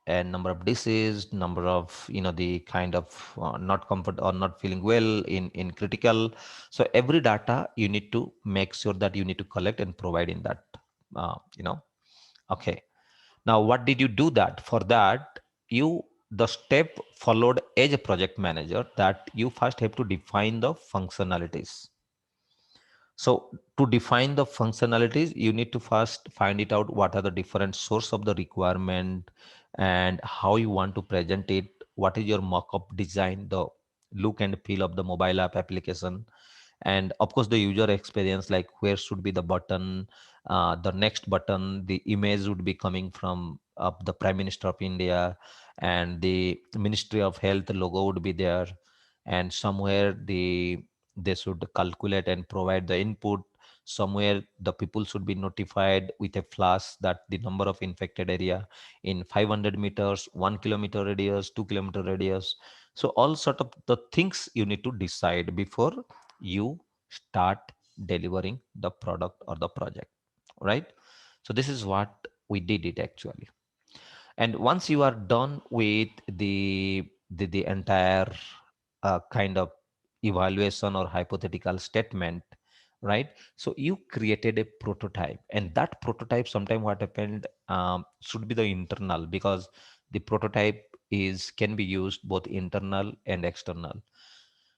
and number of disease, number of the kind of not comfort or not feeling well in critical. So every data you need to make sure that you need to collect and provide in that. uh, you know okay, now what did you do? That for that, you the step followed as a project manager, that you first have to define the functionalities. So to define the functionalities, you need to first find it out what are the different source of the requirement and how you want to present it. What is your mock-up design, the look and feel of the mobile app application, and of course the user experience, like where should be the button, the next button, the image would be coming from the Prime Minister of India, and the Ministry of Health logo would be there, and somewhere they should calculate and provide the input. Somewhere the people should be notified with a flash that the number of infected area in 500 meters, 1 kilometer radius, 2 kilometer radius. So all sort of the things you need to decide before you start delivering the product or the project, right? So this is what we did it actually. And once you are done with the entire kind of evaluation or hypothetical statement, right? So you created a prototype, and that prototype sometime what happened, should be the internal, because the prototype is can be used both internal and external.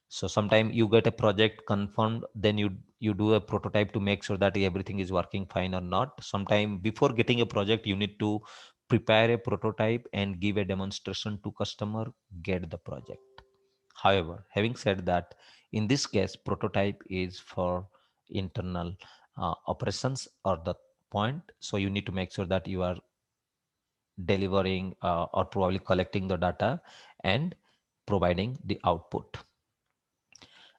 So sometime you get a project confirmed, then you do a prototype to make sure that everything is working fine or not. Sometime before getting a project, you need to prepare a prototype and give a demonstration to customer, get the project. However, having said that, in this case prototype is for internal operations or the point. So you need to make sure that you are delivering or probably collecting the data and providing the output.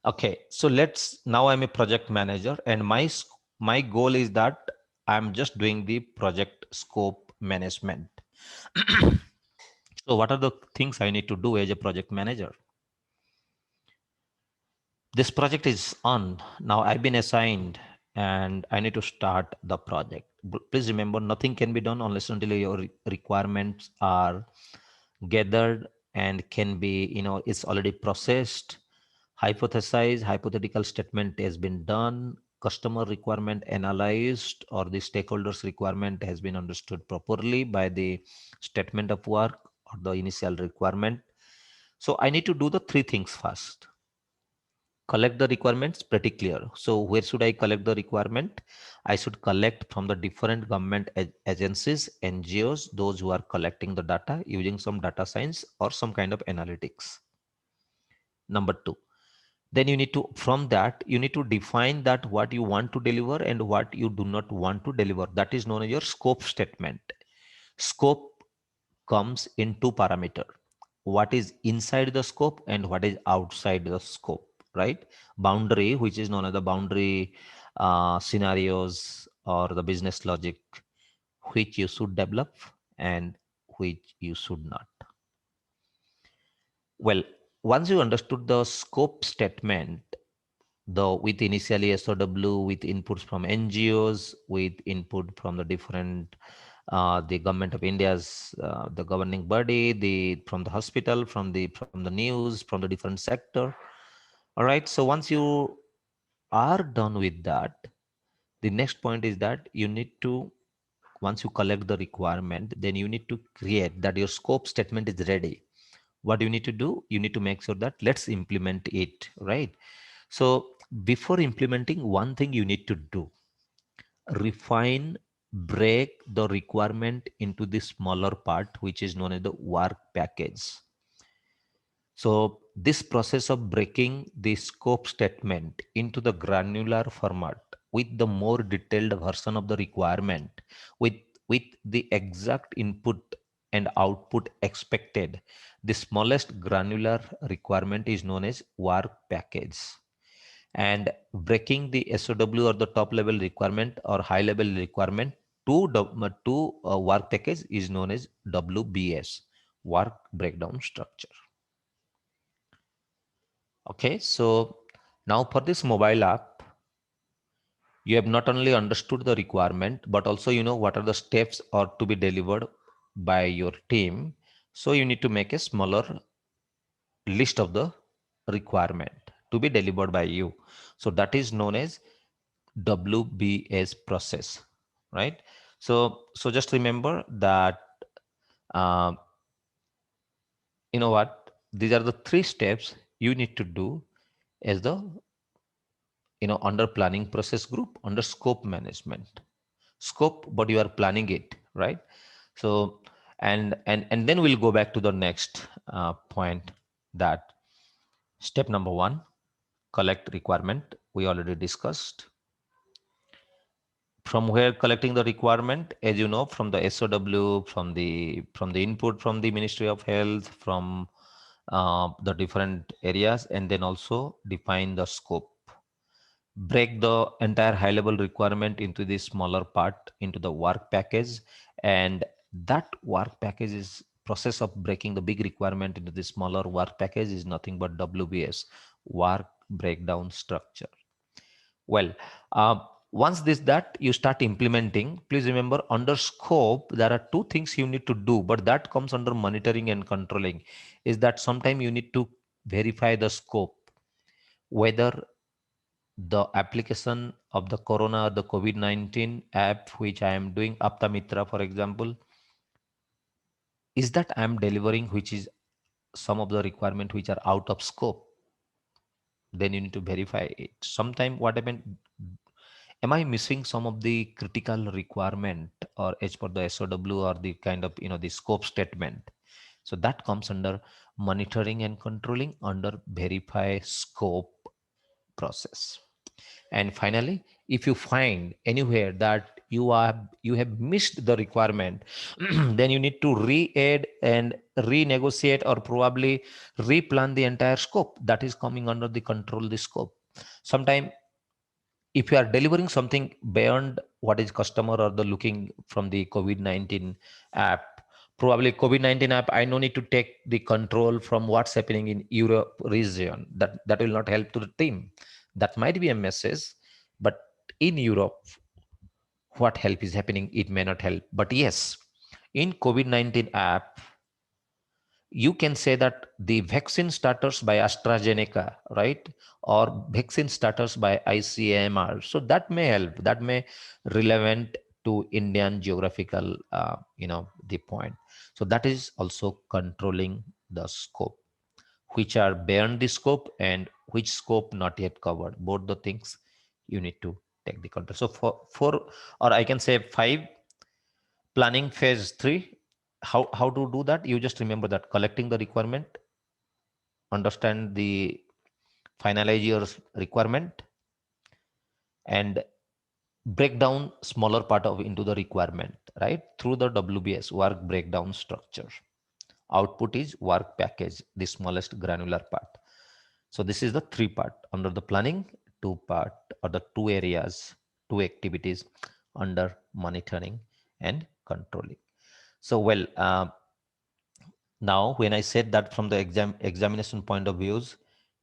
Okay, so let's now I'm a project manager, and my goal is that I'm just doing the project scope management. So what are the things I need to do as a project manager? This project is on. Now I've been assigned and I need to start the project. Please remember, nothing can be done unless until your requirements are gathered and can be, it's already processed. Hypothesize, hypothetical statement has been done, customer requirement analyzed, or the stakeholders requirement has been understood properly by the statement of work or the initial requirement. So I need to do the three things first. Collect the requirements, pretty clear. So where should I collect the requirement? I should collect from the different government agencies, NGOs, those who are collecting the data using some data science or some kind of analytics. Number two, then you need to, from that you need to define that what you want to deliver and what you do not want to deliver. That is known as your scope statement. Scope comes in two parameter: what is inside the scope and what is outside the scope, right? Boundary, which is known as the boundary scenarios or the business logic, which you should develop and which you should not. Well, once you understood the scope statement, the with initially SOW, with inputs from NGOs, with input from the different the government of India's the governing body, the from the hospital, from the news, from the different sector. All right. So once you are done with that, the next point is that you need to, once you collect the requirement, then you need to create that your scope statement is ready. What you need to do, you need to make sure that let's implement it, right? So before implementing, one thing you need to do, refine, break the requirement into the smaller part, which is known as the work package. So this process of breaking the scope statement into the granular format with the more detailed version of the requirement, with with the exact input and output expected, the smallest granular requirement is known as work package. And breaking the SOW or the top level requirement or high level requirement to work package is known as WBS, work breakdown structure. Okay, so now for this mobile app, you have not only understood the requirement, but also you know what are the steps are to be delivered by your team. So you need to make a smaller list of the requirement to be delivered by you. So that is known as WBS process, right? So just remember that uh, you know what, these are the three steps you need to do as the under planning process group, under scope management. Scope, but you are planning it, right? So, and then we'll go back to the next point, that step number one, collect requirement. We already discussed. From where collecting the requirement, as you know, from the SOW, from the input from the Ministry of Health, from the different areas, and then also define the scope. Break the entire high level requirement into the smaller part, into the work package, and that work package is process of breaking the big requirement into the smaller work package is nothing but WBS, work breakdown structure. Well, uh, once this that you start implementing, please remember under scope there are two things you need to do, but that comes under monitoring and controlling. Is that sometime you need to verify the scope, whether the application of the Corona or the COVID-19 app, which I am doing, Apta Mitra, for example, is that I am delivering, which is some of the requirement which are out of scope. Then you need to verify it. Sometime what happened, am I missing some of the critical requirement or as per the SOW or the kind of, the scope statement? So that comes under monitoring and controlling under verify scope process. And finally, if you find anywhere that you have missed the requirement, then you need to re-add and renegotiate or probably replan the entire scope. That is coming under the control the scope. Sometime if you are delivering something beyond what is customer or the looking from the COVID-19 app, probably COVID-19 app, I no need to take the control from what's happening in Europe region. That will not help to the team. That might be a message, but in Europe, what help is happening, it may not help. But yes, in COVID-19 app, you can say that the vaccine starters by AstraZeneca, right? Or vaccine starters by ICMR. So that may help, that may relevant to Indian geographical, the point. So that is also controlling the scope, which are beyond the scope and which scope not yet covered. Both the things you need to take the control. So for or I can say five, planning phase three, how to do that? You just remember that collecting the requirement, understand the finalize your requirement, and break down smaller part of into the requirement, right, through the WBS, work breakdown structure. Output is work package, the smallest granular part. So this is the three part under the planning, two part or the two areas, two activities under monitoring and controlling. So well, now, when I said that from the examination point of views,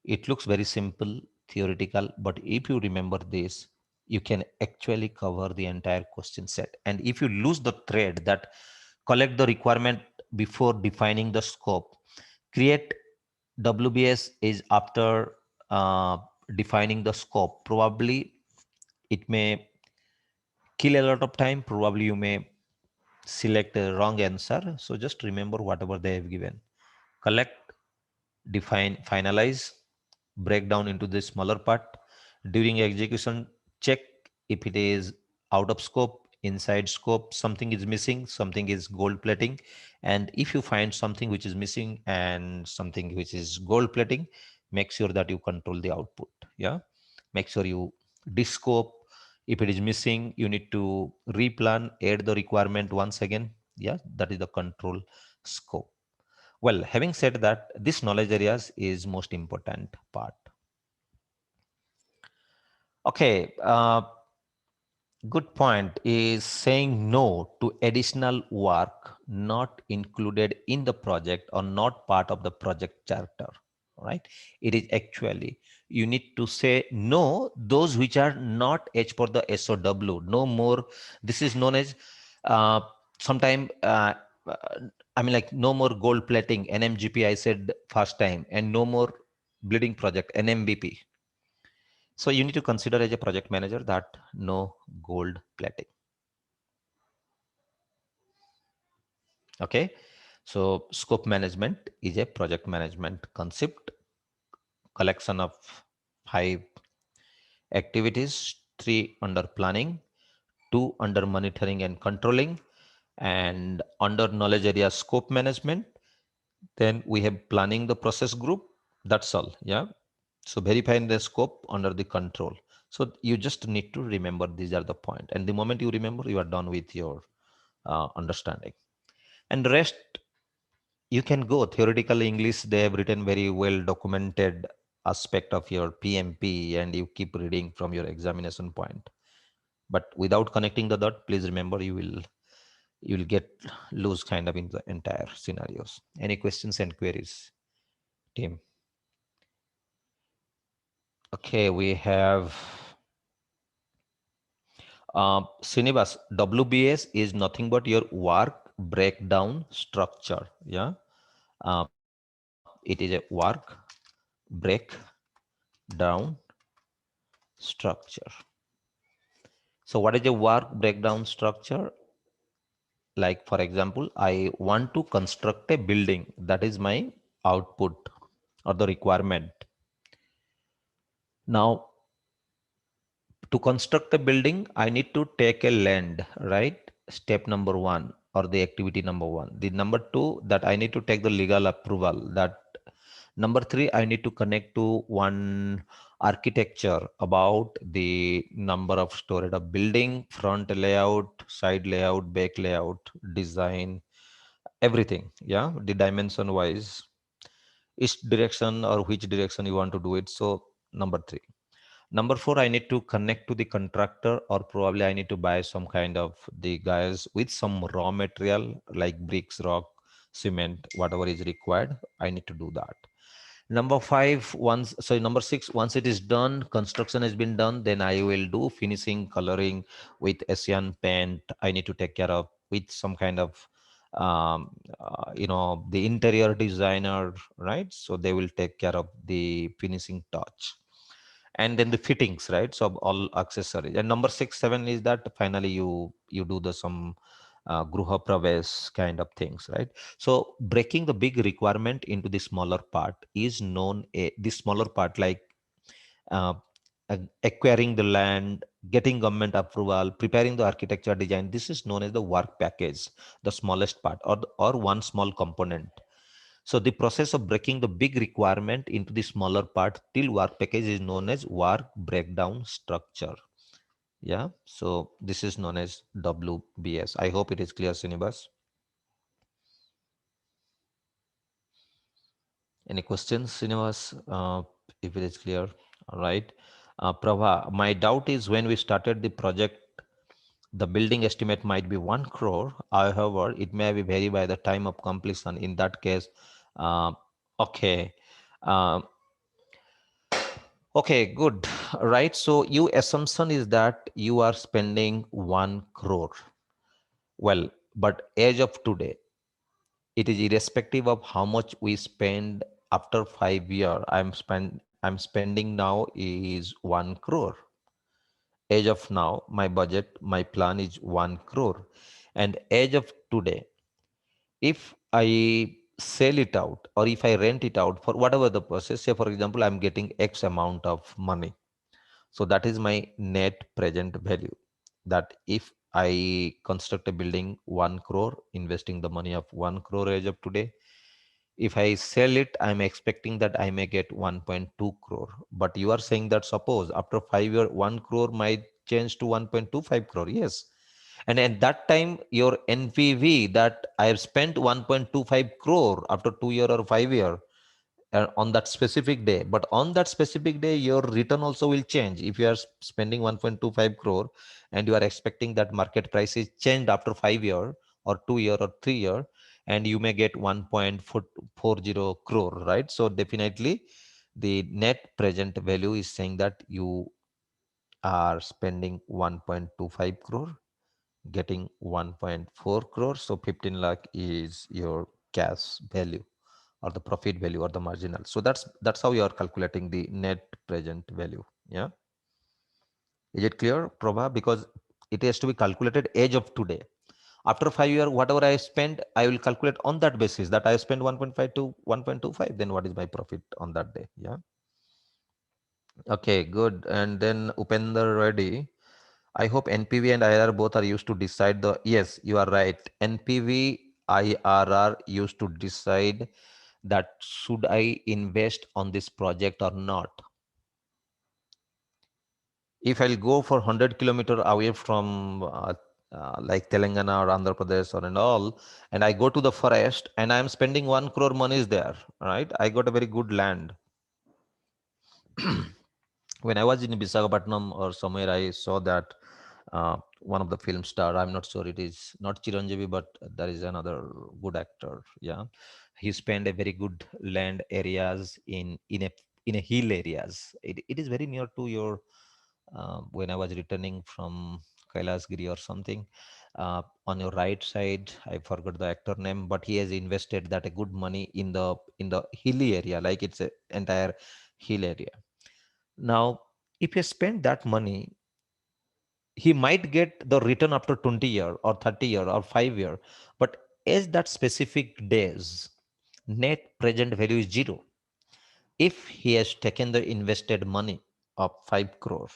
it looks very simple, theoretical, but if you remember this, you can actually cover the entire question set. And if you lose the thread that collect the requirement before defining the scope, create WBS is after defining the scope, probably it may kill a lot of time. Probably you may select a wrong answer. So just remember whatever they have given. Collect, define, finalize, break down into the smaller part. During execution, check if it is out of scope, inside scope, something is missing, something is gold plating. And if you find something which is missing and something which is gold plating, make sure that you control the output. Yeah. Make sure you descope. If it is missing, you need to replan, add the requirement once again. Yeah. That is the control scope. Well, having said that, this knowledge areas is most important part. Okay, good point is saying no to additional work not included in the project or not part of the project charter, right? It is actually, you need to say no, those which are not as per the SOW, no more. This is known as uh, sometime, uh, I mean, like no more gold plating, NMGP, I said first time, and no more bleeding project, NMBP. So you need to consider as a project manager that no gold plating. Okay. So scope management is a project management concept, collection of 5 activities, 3 under planning, 2 under monitoring and controlling, and under knowledge area scope management. Then we have planning the process group. That's all. Yeah. So verifying the scope under the control. So you just need to remember these are the point. And the moment you remember, you are done with your understanding. And the rest, you can go theoretical English. They have written very well documented aspect of your PMP, and you keep reading from your examination point. But without connecting the dot, please remember you will get lose kind of in the entire scenarios. Any questions and queries, team? Okay, we have Srinivas. WBS is nothing but your work breakdown structure. Yeah, it is a work breakdown structure. So, what is a work breakdown structure? Like, for example, I want to construct a building. That is my output or the requirement. Now, to construct a building, I need to take a land, right? Step number one, or the activity number one. The number two, that I need to take the legal approval. That number three, I need to connect to one architecture about the number of storage of building, front layout, side layout, back layout, design, everything. Yeah, the dimension wise, each direction or which direction you want to do it. So number three. Number four, I need to connect to the contractor, or probably I need to buy some kind of the guys with some raw material like bricks, rock, cement, whatever is required. I need to do that. Number five, once, so number six, once it is done, construction has been done, then I will do finishing, coloring with Asian paint. I need to take care of with some kind of, the interior designer, right? So they will take care of the finishing touch, and then the fittings, right? So all accessories. And number six, seven is that finally you do the some gruha pravesh kind of things, right? So breaking the big requirement into the smaller part is known the smaller part, like uh, acquiring the land, getting government approval, preparing the architecture design. This is known as the work package, the smallest part, or one small component. So the process of breaking the big requirement into the smaller part till work package is known as work breakdown structure. Yeah. So this is known as WBS. I hope it is clear, Srinivas. Any questions, Srinivas? If it is clear. All right. Prabha, my doubt is when we started the project, the building estimate might be 1 crore. However, it may be vary by the time of completion. In that case, uh, okay. Um, Okay, good. Right. So your assumption is that you are spending 1 crore. Well, but as of today, it is irrespective of how much we spend after 5 years. I'm spending now is 1 crore. As of now, my budget, my plan is 1 crore. And as of today, if I sell it out or if I rent it out for whatever the process, say for example, I'm getting X amount of money. So that is my net present value. That if I construct a building 1 crore, investing the money of 1 crore as of today, if I sell it, I'm expecting that I may get 1.2 crore. But you are saying that suppose after 5 years, 1 crore might change to 1.25 crore. Yes. And at that time, your NPV that I have spent 1.25 crore after 2 year or 5 year, on that specific day, but on that specific day your return also will change. If you are spending 1.25 crore and you are expecting that market price is changed after 5 year or 2 year or 3 year, and you may get 1.40 crore, right? So definitely the net present value is saying that you are spending 1.25 crore, getting 1.4 crore. So 15 lakh is your cash value or the profit value or the marginal. So that's how you are calculating the net present value. Yeah. Is it clear, Prabha? Because it has to be calculated age of today. After 5 years, whatever I spend, I will calculate on that basis that I spend 1.5 to 1.25. Then what is my profit on that day? Yeah. Okay, good. And then Upender Reddy. I hope NPV and IRR both are used to decide the. Yes, you are right. NPV IRR used to decide that should I invest on this project or not. If I'll go for 100 kilometer away from like Telangana or Andhra Pradesh or and all, and I go to the forest and I'm spending 1 crore monies there, right? I got a very good land. When I was in Visakhapatnam or somewhere, I saw that one of the film star. I'm not sure it is not Chiranjeevi, but there is another good actor. Yeah, he spent a very good land areas in a hill areas. It is very near to your. When I was returning from Kailasgiri or something, on your right side, I forgot the actor name, but he has invested that a good money in the hilly area, like it's a entire hill area. Now, if you spend that money, he might get the return after 20 year or 30 year or 5 year. But as that specific days, net present value is zero. If he has taken the invested money of 5 crore,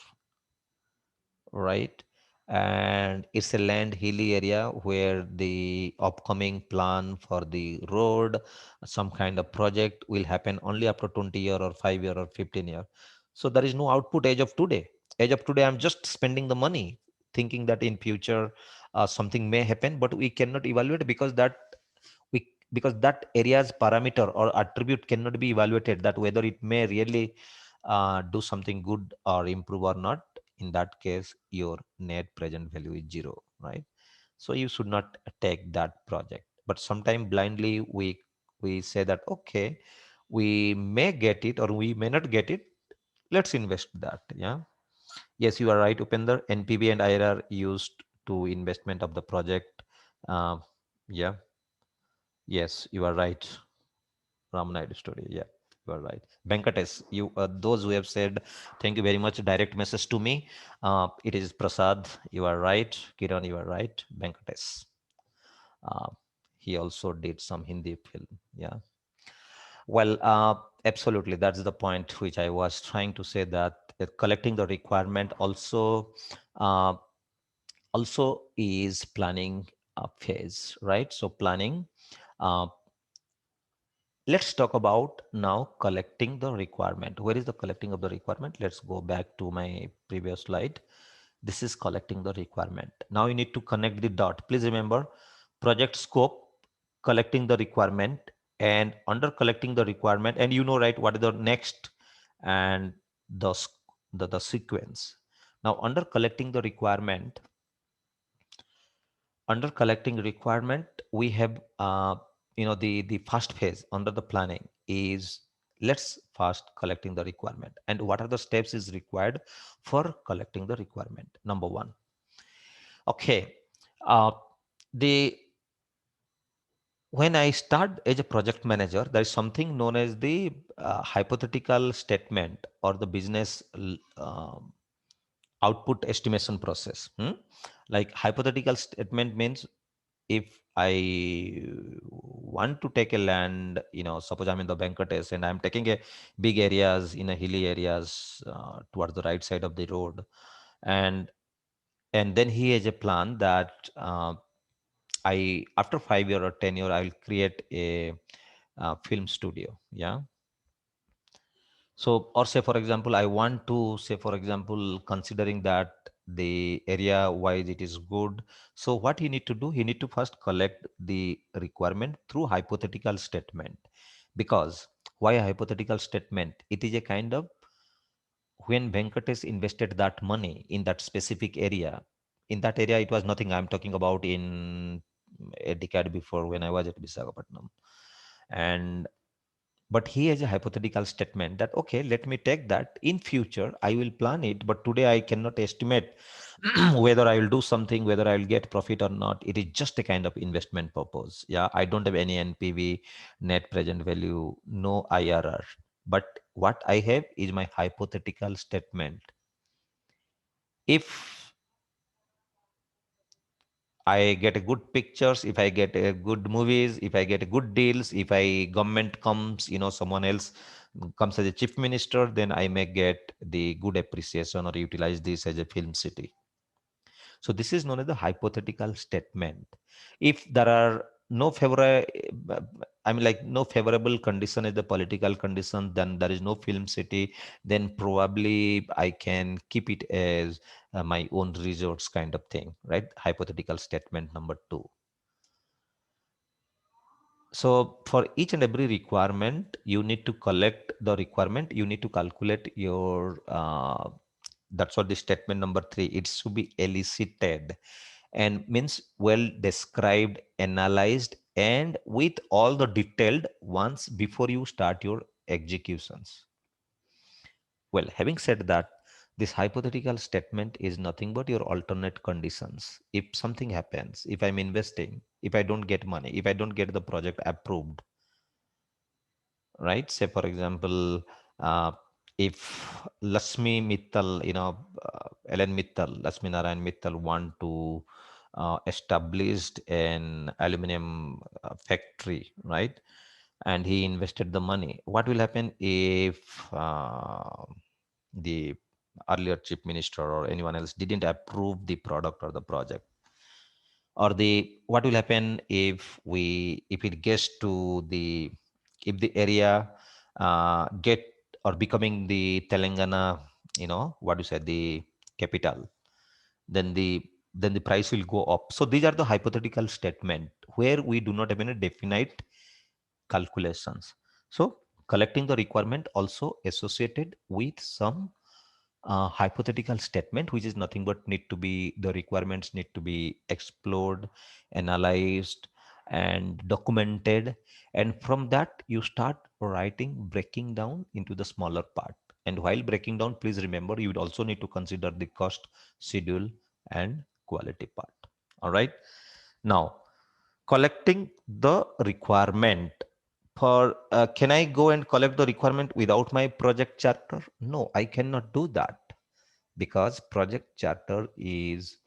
right? And it's a land hilly area where the upcoming plan for the road, some kind of project will happen only after 20 year or 5 year or 15 year. So there is no output as of today. As of today, I'm just spending the money, thinking that in future something may happen, but we cannot evaluate because that area's parameter or attribute cannot be evaluated that whether it may really do something good or improve or not. In that case your net present value is zero, right? So you should not take that project. But sometime blindly we say that okay, we may get it or we may not get it, let's invest that. Yeah, yes, you are right, Upender. Npv and IRR used to investment of the project. uh, yeah, yes, you are right. Ramanayadu story. Yeah, you are right. Venkatesh, you those who have said thank you very much. Direct message to me. It is Prasad. You are right. Kiran, you are right. Venkatesh. Uh, he also did some Hindi film. Yeah. Well, absolutely. That's the point which I was trying to say that collecting the requirement uh, also is planning phase, right? So planning. Uh, Let's talk about now collecting the requirement. Where is the collecting of the requirement? Let's go back to my previous slide. This is collecting the requirement. Now you need to connect the dot. Please remember project scope, collecting the requirement, and under collecting the requirement, and you know, right, what is the next and the, the sequence. Now under collecting the requirement, under collecting requirement we have the first phase under the planning is let's first collecting the requirement. And what are the steps is required for collecting the requirement? Number one, okay, uh, the when I start as a project manager, there is something known as the hypothetical statement or the business output estimation process. Like hypothetical statement means if I want to take a land, suppose I'm in the Venkates and I'm taking a big areas in a hilly areas towards the right side of the road, and then he has a plan that I after 5 year or 10 year I'll create a film studio. Yeah, so, or say, for example, I want to say, for example, considering that the area wise it is good. So what he need to do, he need to first collect the requirement through hypothetical statement. Because why a hypothetical statement? It is a kind of when Venkatesh invested that money in that specific area, in that area, it was nothing. I'm talking about in a decade before when I was at Visakhapatnam. And but he has a hypothetical statement that okay, let me take that in future I will plan it, but today I cannot estimate whether I will do something, whether I will get profit or not. It is just a kind of investment purpose. Yeah, I don't have any Npv, net present value, no IRR, but what I have is my hypothetical statement. If I get a good pictures, if I get a good movies, if I get a good deals, if I government comes, someone else comes as a chief minister, then I may get the good appreciation or utilize this as a film city. So this is known as the hypothetical statement. If there are no favorable, I mean, like no favorable condition is the political condition, then there is no film city, then probably I can keep it as my own resorts kind of thing, right? Hypothetical statement number two. So for each and every requirement, you need to collect the requirement. You need to calculate your, that's what the statement number three, it should be elicited and means well described, analyzed, and with all the detailed ones before you start your executions. Well, having said that, this hypothetical statement is nothing but your alternate conditions. If something happens, if I'm investing, if I don't get money, if I don't get the project approved, right? Say, for example, if Lakshmi Mittal, Ellen Mittal, Lakshmi Narayan Mittal want to established an aluminum factory, right? And he invested the money. What will happen if the earlier chief minister or anyone else didn't approve the product or the project? Or the what will happen if it gets to the if the area get or becoming the Telangana, what you said, the capital, then the price will go up. So these are the hypothetical statement where we do not have any definite calculations. So collecting the requirement also associated with some hypothetical statement, which is nothing but need to be the requirements need to be explored, analyzed, and documented. And from that, you start writing, breaking down into the smaller part. And while breaking down, please remember you would also need to consider the cost, schedule, and quality part. All right. Now, collecting the requirement for can I go and collect the requirement without my project charter? No, I cannot do that because project charter is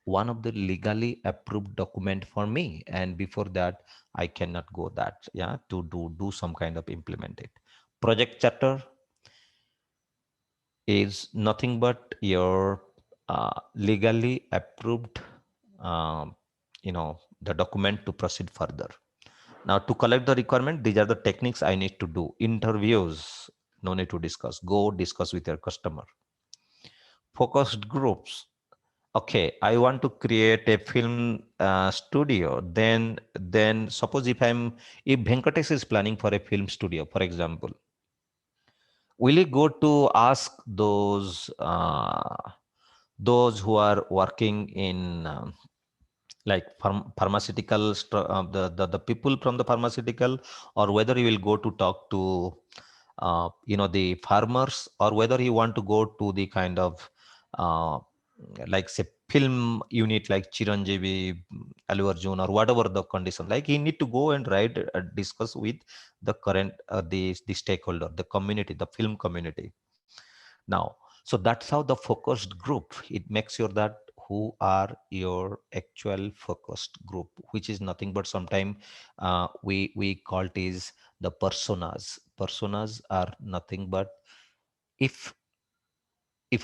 one of the legally approved document for me, and before that I cannot go that, yeah, to do some kind of implement it. Project charter is nothing but your legally approved the document to proceed further. Now, to collect the requirement, these are the techniques I need to do. Interviews, no need to discuss. Go discuss with your customer. Focused groups. Okay, I want to create a film studio. Then suppose if Venkatesh is planning for a film studio, for example, will he go to ask those who are working in like pharmaceutical the people from the pharmaceutical, or whether you will go to talk to the farmers, or whether you want to go to the kind of uh, like say film unit like Chiranjeevi, Allu Arjun, or whatever the condition, like he need to go and write discuss with the current the stakeholder, the community, the film community. Now, so that's how the focused group, it makes sure that who are your actual focused group, which is nothing but sometime we call it is the personas. Personas are nothing but if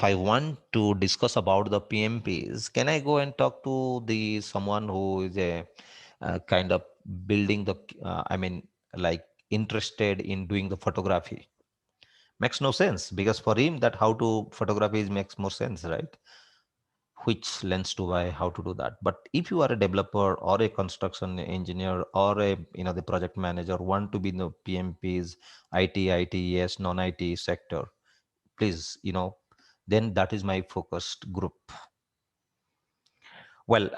I want to discuss about the PMPs, can I go and talk to the someone who is a kind of building the I mean like interested in doing the photography? Makes no sense, because for him that how to photography is makes more sense, right? Which lens to buy, how to do that. But if you are a developer or a construction engineer or a the project manager want to be in the PMPs, ITES, non-IT sector, please, then that is my focused group. Well,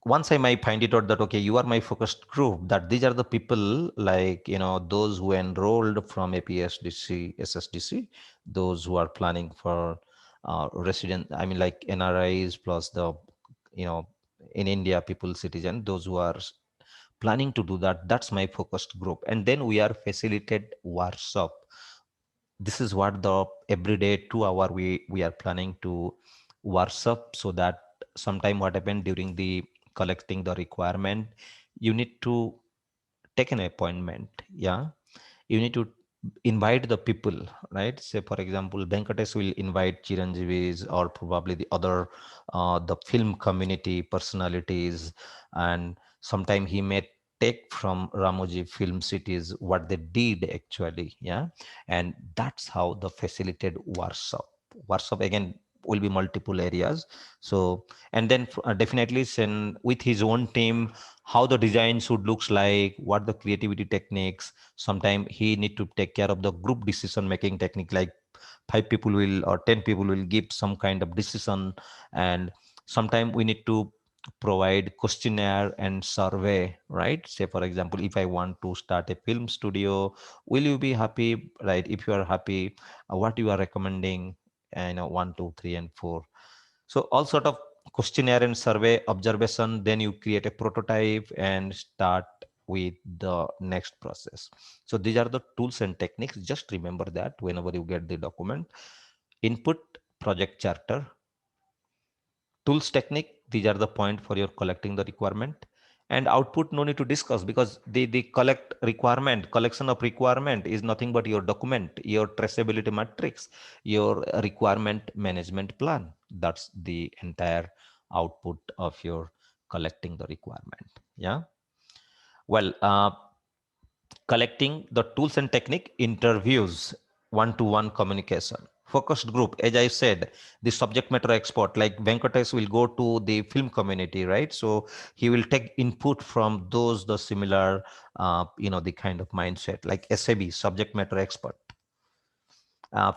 once I might find it out that okay, you are my focused group, that these are the people like those who enrolled from APSDC, SSDC, those who are planning for resident, I mean like NRIs plus the you know in India people citizen, those who are planning to do that, that's my focused group. And then we are facilitate workshop. This is what the everyday 2 hour we are planning to workshop, so that sometime what happened during the collecting the requirement, you need to take an appointment, yeah, you need to invite the people, right? Say for example, Venkatesh will invite Chiranjeevis or probably the other the film community personalities, and sometime he may take from Ramoji film cities what they did actually, yeah. And that's how the facilitated workshop again will be multiple areas. So and then definitely send with his own team how the design should looks like, what the creativity techniques. Sometimes he need to take care of the group decision making technique, like 5 people will or 10 people will give some kind of decision. And sometimes we need to provide questionnaire and survey, right? Say for example, if I want to start a film studio, will you be happy, right? If you are happy, what you are recommending, and 1 2 3 and 4. So all sort of questionnaire and survey observation, then you create a prototype and start with the next process. So these are the tools and techniques. Just remember that whenever you get the document. Input, project charter, tools, technique, these are the point for your collecting the requirement. And output, no need to discuss, because the collect requirement, collection of requirement is nothing but your document, your traceability matrix, your requirement management plan. That's the entire output of your collecting the requirement. Yeah. Well, collecting the tools and technique, interviews, one-to-one communication, focused group. As I said, the subject matter expert like Venkatesh will go to the film community, right? So he will take input from those the similar the kind of mindset, like SAB, subject matter expert.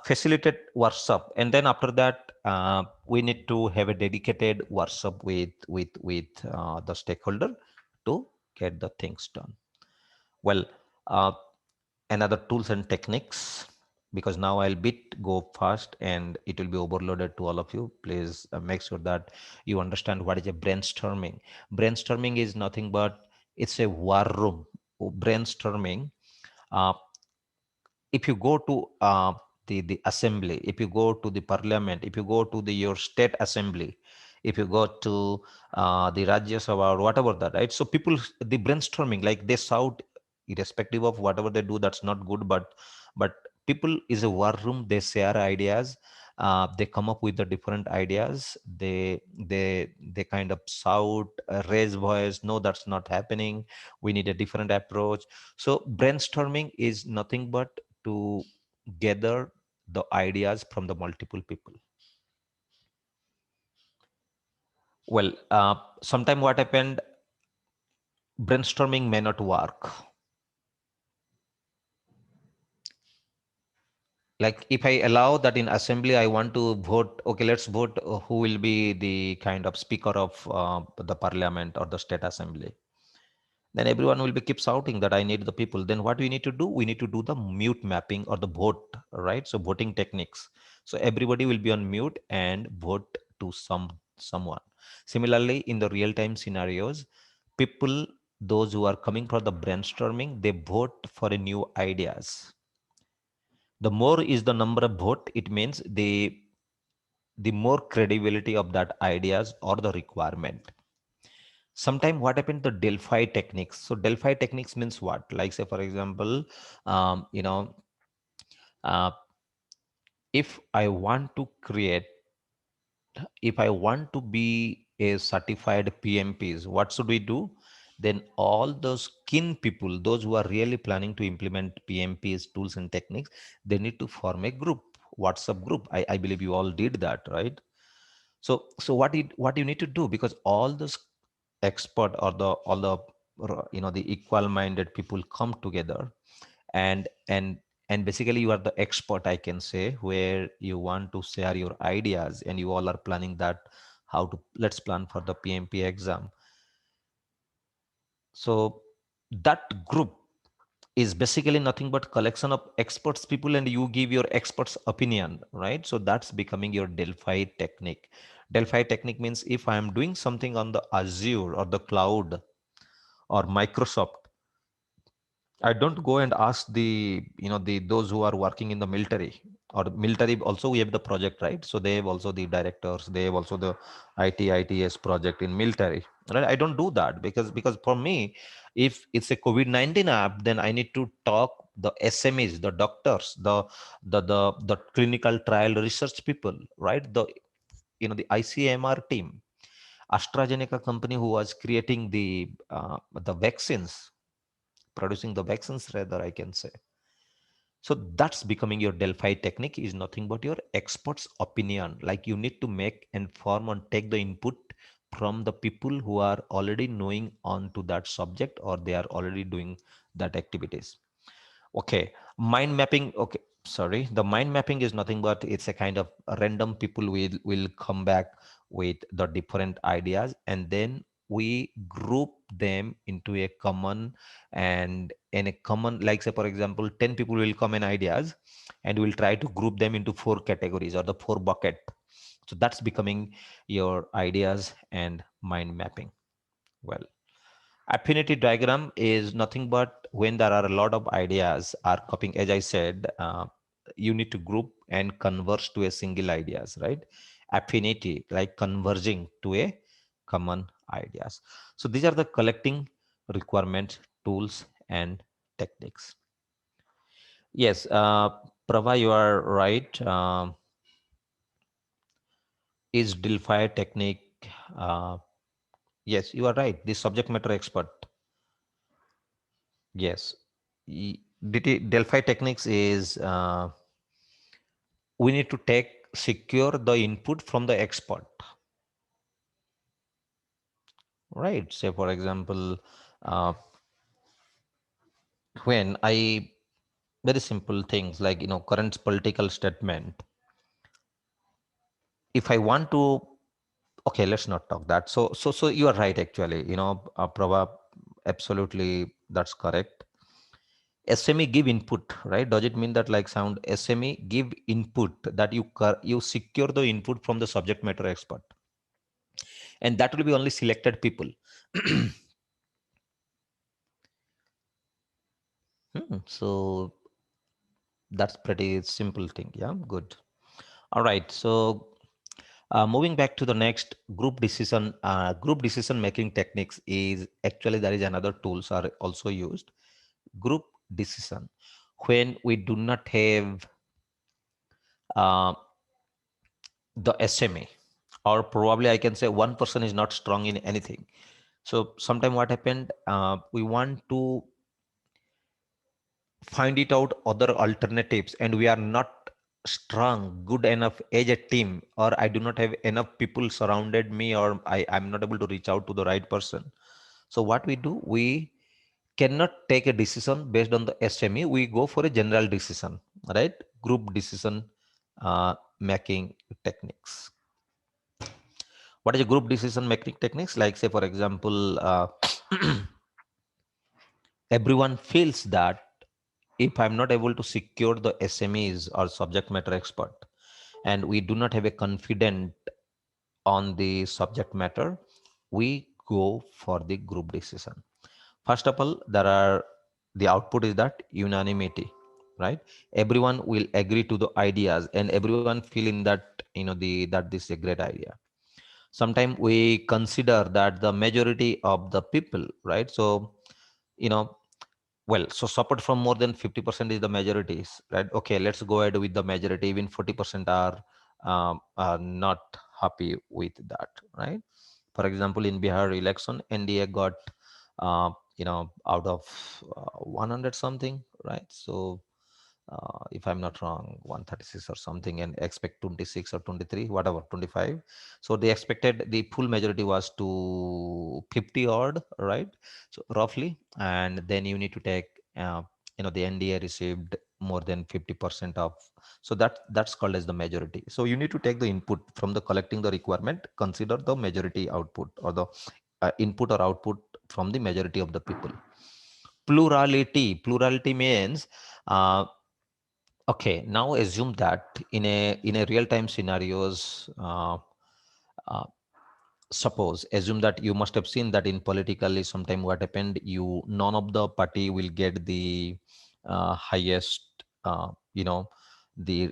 Facilitate workshop, and then after that we need to have a dedicated workshop with the stakeholder to get the things done. Well, uh, another tools and techniques, because now I'll bit go fast and it will be overloaded to all of you. Please make sure that you understand what is a brainstorming. Brainstorming is nothing but it's a war room. Brainstorming, uh, if you go to the assembly, if you go to the parliament, if you go to the your state assembly, if you go to the Rajya Sabha or whatever that, right? So people, the brainstorming, like they shout, irrespective of whatever they do, that's not good. But people is a war room. They share ideas. They come up with the different ideas. They kind of shout, raise voice. No, that's not happening. We need a different approach. So brainstorming is nothing but to gather the ideas from the multiple people. Well, sometime what happened, brainstorming may not work. Like if I allow that in assembly, I want to vote, okay, let's vote who will be the kind of speaker of the parliament or the state assembly. Then everyone will be keep shouting that I need the people. Then what we need to do? We need to do the mute mapping or the vote, right? So voting techniques. So everybody will be on mute and vote to someone. Similarly, in the real-time scenarios, people, those who are coming for the brainstorming, they vote for a new ideas. The more is the number of vote, it means the more credibility of that ideas or the requirement. Sometime what happened, the Delphi techniques. So Delphi techniques means what? Like say for example, um, you know uh, if I want to create, if I want to be a certified PMPs, what should we do? Then all those keen people, those who are really planning to implement PMPs tools and techniques, they need to form a group, WhatsApp group. I believe you all did that, right? So what you need to do, because all those expert or the all the the equal minded people come together, and basically you are the expert, I can say, where you want to share your ideas and you all are planning that how to, let's plan for the PMP exam. So that group is basically nothing but collection of experts people, and you give your experts opinion, right? So that's becoming your Delphi technique. Delphi technique means if I am doing something on the Azure or the cloud or Microsoft, I don't go and ask the those who are working in the military. or military also we have the project, right? So they have also the directors, they have also the its project in military, right? I don't do that because for me, if it's a COVID-19 app, then I need to talk the SMEs, the doctors, the clinical trial research people, right? The the ICMR team, AstraZeneca company who was creating the vaccines, producing the vaccines rather, I can say. So that's becoming your Delphi technique is nothing but your expert's opinion. Like you need to make, inform, and take the input from the people who are already knowing on to that subject, or they are already doing that activities. Okay, mind mapping. Okay, sorry. The mind mapping is nothing but it's a kind of random people will come back with the different ideas, and then we group them into a common, and in a common, like say for example 10 people will come in ideas, and we'll try to group them into four categories or the four bucket. So that's becoming your ideas and mind mapping. Well, Affinity diagram is nothing but when there are a lot of ideas are copying, as I said, you need to group and converge to a single ideas, right? Affinity, like converging to a common ideas. So these are the collecting requirement tools and techniques. Yes, Prava, you are right. Is Delphi technique? Uh, yes, you are right. The subject matter expert. Yes. Delphi techniques is we need to take secure the input from the expert, right? Say for example, uh, when I very simple things like current political statement. If I want to, okay, let's not talk that. So you are right actually. Prabha, absolutely that's correct. SME give input, right? Does it mean that like sound SME give input that you secure the input from the subject matter expert, and that will be only selected people. So that's pretty simple thing. Yeah, good. All right. So moving back to the next group decision making techniques is actually there is another tools are also used. Group decision when we do not have uh, the SMA, or probably I can say one person is not strong in anything. So sometime what happened, we want to find it out other alternatives, and we are not strong good enough as a team, or I do not have enough people surrounded me, or I'm not able to reach out to the right person. So what we do, we cannot take a decision based on the SME, we go for a general decision, right? Group decision making techniques. What is a group decision making techniques? Like say for example, everyone feels that if I'm not able to secure the SMEs or subject matter expert, and we do not have a confident on the subject matter, we go for the group decision. First of all, there are the output is that unanimity, right? Everyone will agree to the ideas, and everyone feel in that that this is a great idea. Sometimes we consider that the majority of the people, right? So you know well, so support from more than 50% is the majorities, right? Okay, let's go ahead with the majority. Even 40% are not happy with that, right? For example, in Bihar election, NDA got, out of 100 something, right? So if I'm not wrong, 136 or something, and expect 26 or 23, whatever, 25. So they expected the full majority was to 50 odd, right? So roughly, and then you need to take, the NDA received more than 50% of, so that's called as the majority. So you need to take the input from the collecting the requirement, consider the majority output or the input or output from the majority of the people. Plurality means uh, okay, now assume that in a real time scenarios, uh, suppose assume that you must have seen that in politically sometime what happened, none of the party will get the highest, the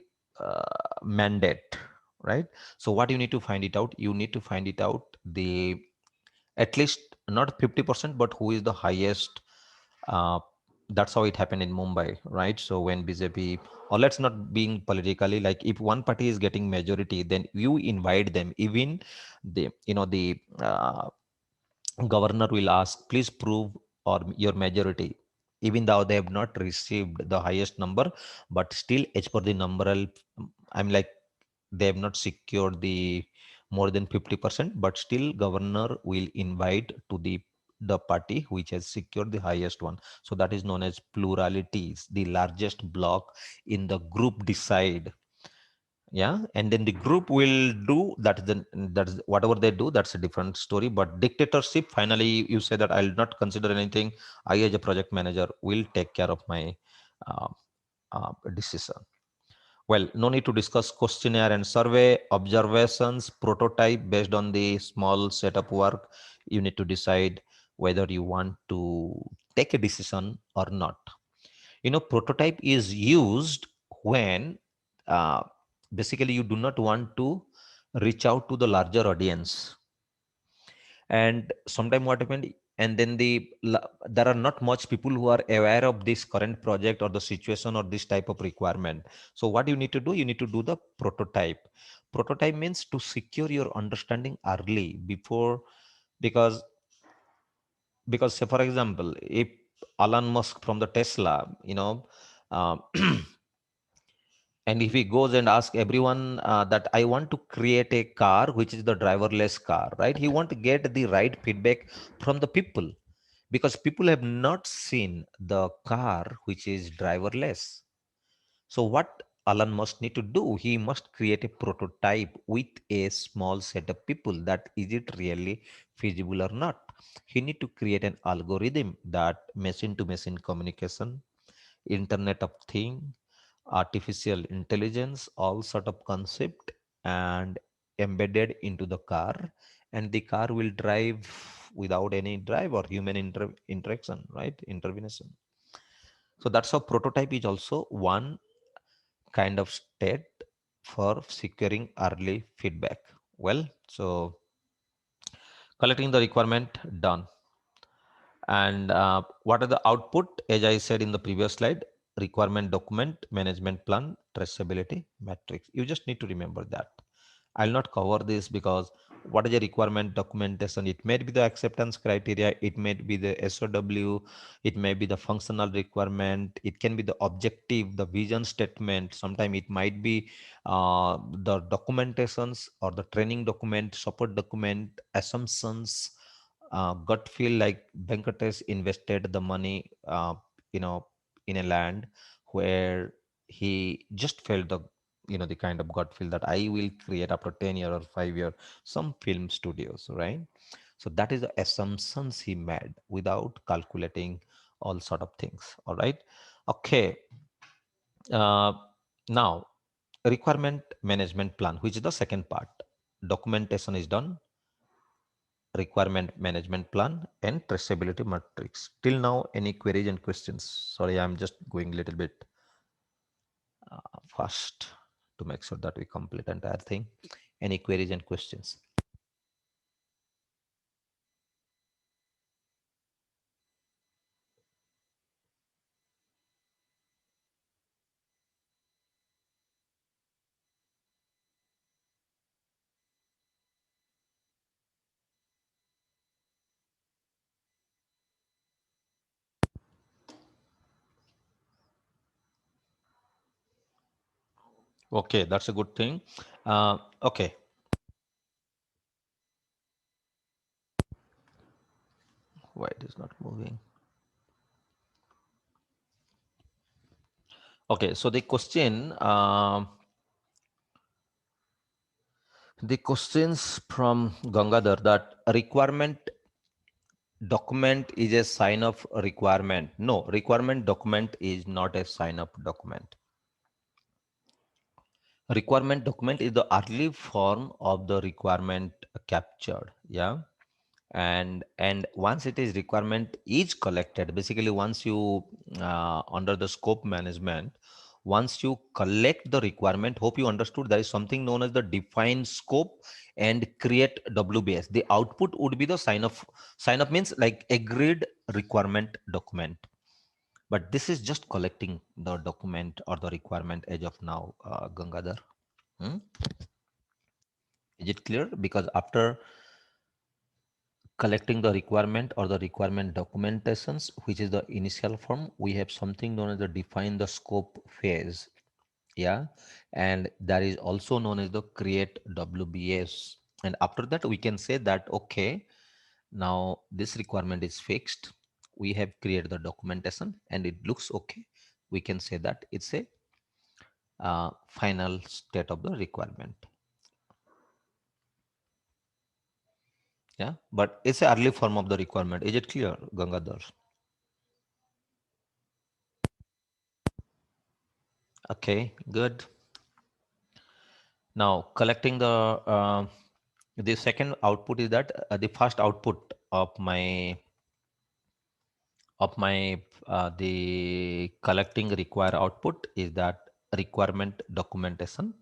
mandate, right? So what you need to find it out, you need to find it out the at least not 50%, but who is the highest. uh, that's how it happened in Mumbai, right? So when BJP, or let's not being politically, like if one party is getting majority, then you invite them. Even the, the governor will ask, please prove or your majority, even though they have not received the highest number, but still as per the numeral, I'm like, they have not secured the more than 50%, but still governor will invite to the party which has secured the highest one. So that is known as pluralities. The largest block in the group decide. Yeah, and then the group will do that. Then that's whatever they do, that's a different story. But dictatorship, finally you say that I'll not consider anything, I as a project manager will take care of my uh, decision. Well, no need to discuss questionnaire and survey, observations, prototype. Based on the small setup work, you need to decide whether you want to take a decision or not. Prototype is used when uh, basically you do not want to reach out to the larger audience. And sometime what happened, and then there are not much people who are aware of this current project or the situation or this type of requirement. So what you need to do, you need to do the prototype. Prototype means to secure your understanding early before, because say for example, if Elon Musk from the Tesla, uh, and if he goes and asks everyone that I want to create a car which is the driverless car, right? He won't get the right feedback from the people, because people have not seen the car which is driverless. So what Alan must need to do, he must create a prototype with a small set of people, that is it really feasible or not. He need to create an algorithm that machine to machine communication, internet of thing, artificial intelligence, all sort of concept, and embedded into the car, and the car will drive without any drive or human interaction, right? Intervention. So that's how prototype is also one kind of state for securing early feedback. Well, so collecting the requirement done. And what are the output? As I said in the previous slide, requirement document, management plan, traceability matrix. You just need to remember that. I'll not cover this because what is a requirement documentation? It may be the acceptance criteria, it may be the SOW, it may be the functional requirement, it can be the objective, the vision statement. Sometimes it might be the documentations or the training document, support document, assumptions, gut feel, like Venkatesh invested the money, you know, in a land where he just felt the kind of gut feel that I will create after 10 year or 5 year some film studios, right? So that is the assumptions he made without calculating all sort of things. All right. Okay. Uh, Now, requirement management plan, which is the second part. Documentation is done, requirement management plan, and traceability matrix. Till now, any queries and questions? Sorry, I'm just going a little bit fast to make sure that we complete the entire thing. Any queries and questions? Okay, that's a good thing. Okay. Why it is not moving? Okay, so the questions from Gangadhar, that requirement document is a sign of requirement. No, requirement document is not a sign of document. Requirement document is the early form of the requirement captured. Yeah. And once it is requirement is collected, basically once you under the scope management, Once you collect the requirement, hope you understood there is something known as the define scope and create WBS. The output would be the sign up. Sign up means like agreed requirement document. But this is just collecting the document or the requirement as of now, Gangadhar. Hmm? Is it clear? Because after collecting the requirement or the requirement documentations, which is the initial form, we have something known as the define the scope phase. Yeah. And that is also known as the create WBS. And after that, we can say that, okay, now this requirement is fixed. We have created the documentation and it looks okay. We can say that it's a final state of the requirement. Yeah. But it's an early form of the requirement. Is it clear, Gangadhar? Okay, good. Now collecting the second output is that the first output of my the collecting require output is that requirement documentation,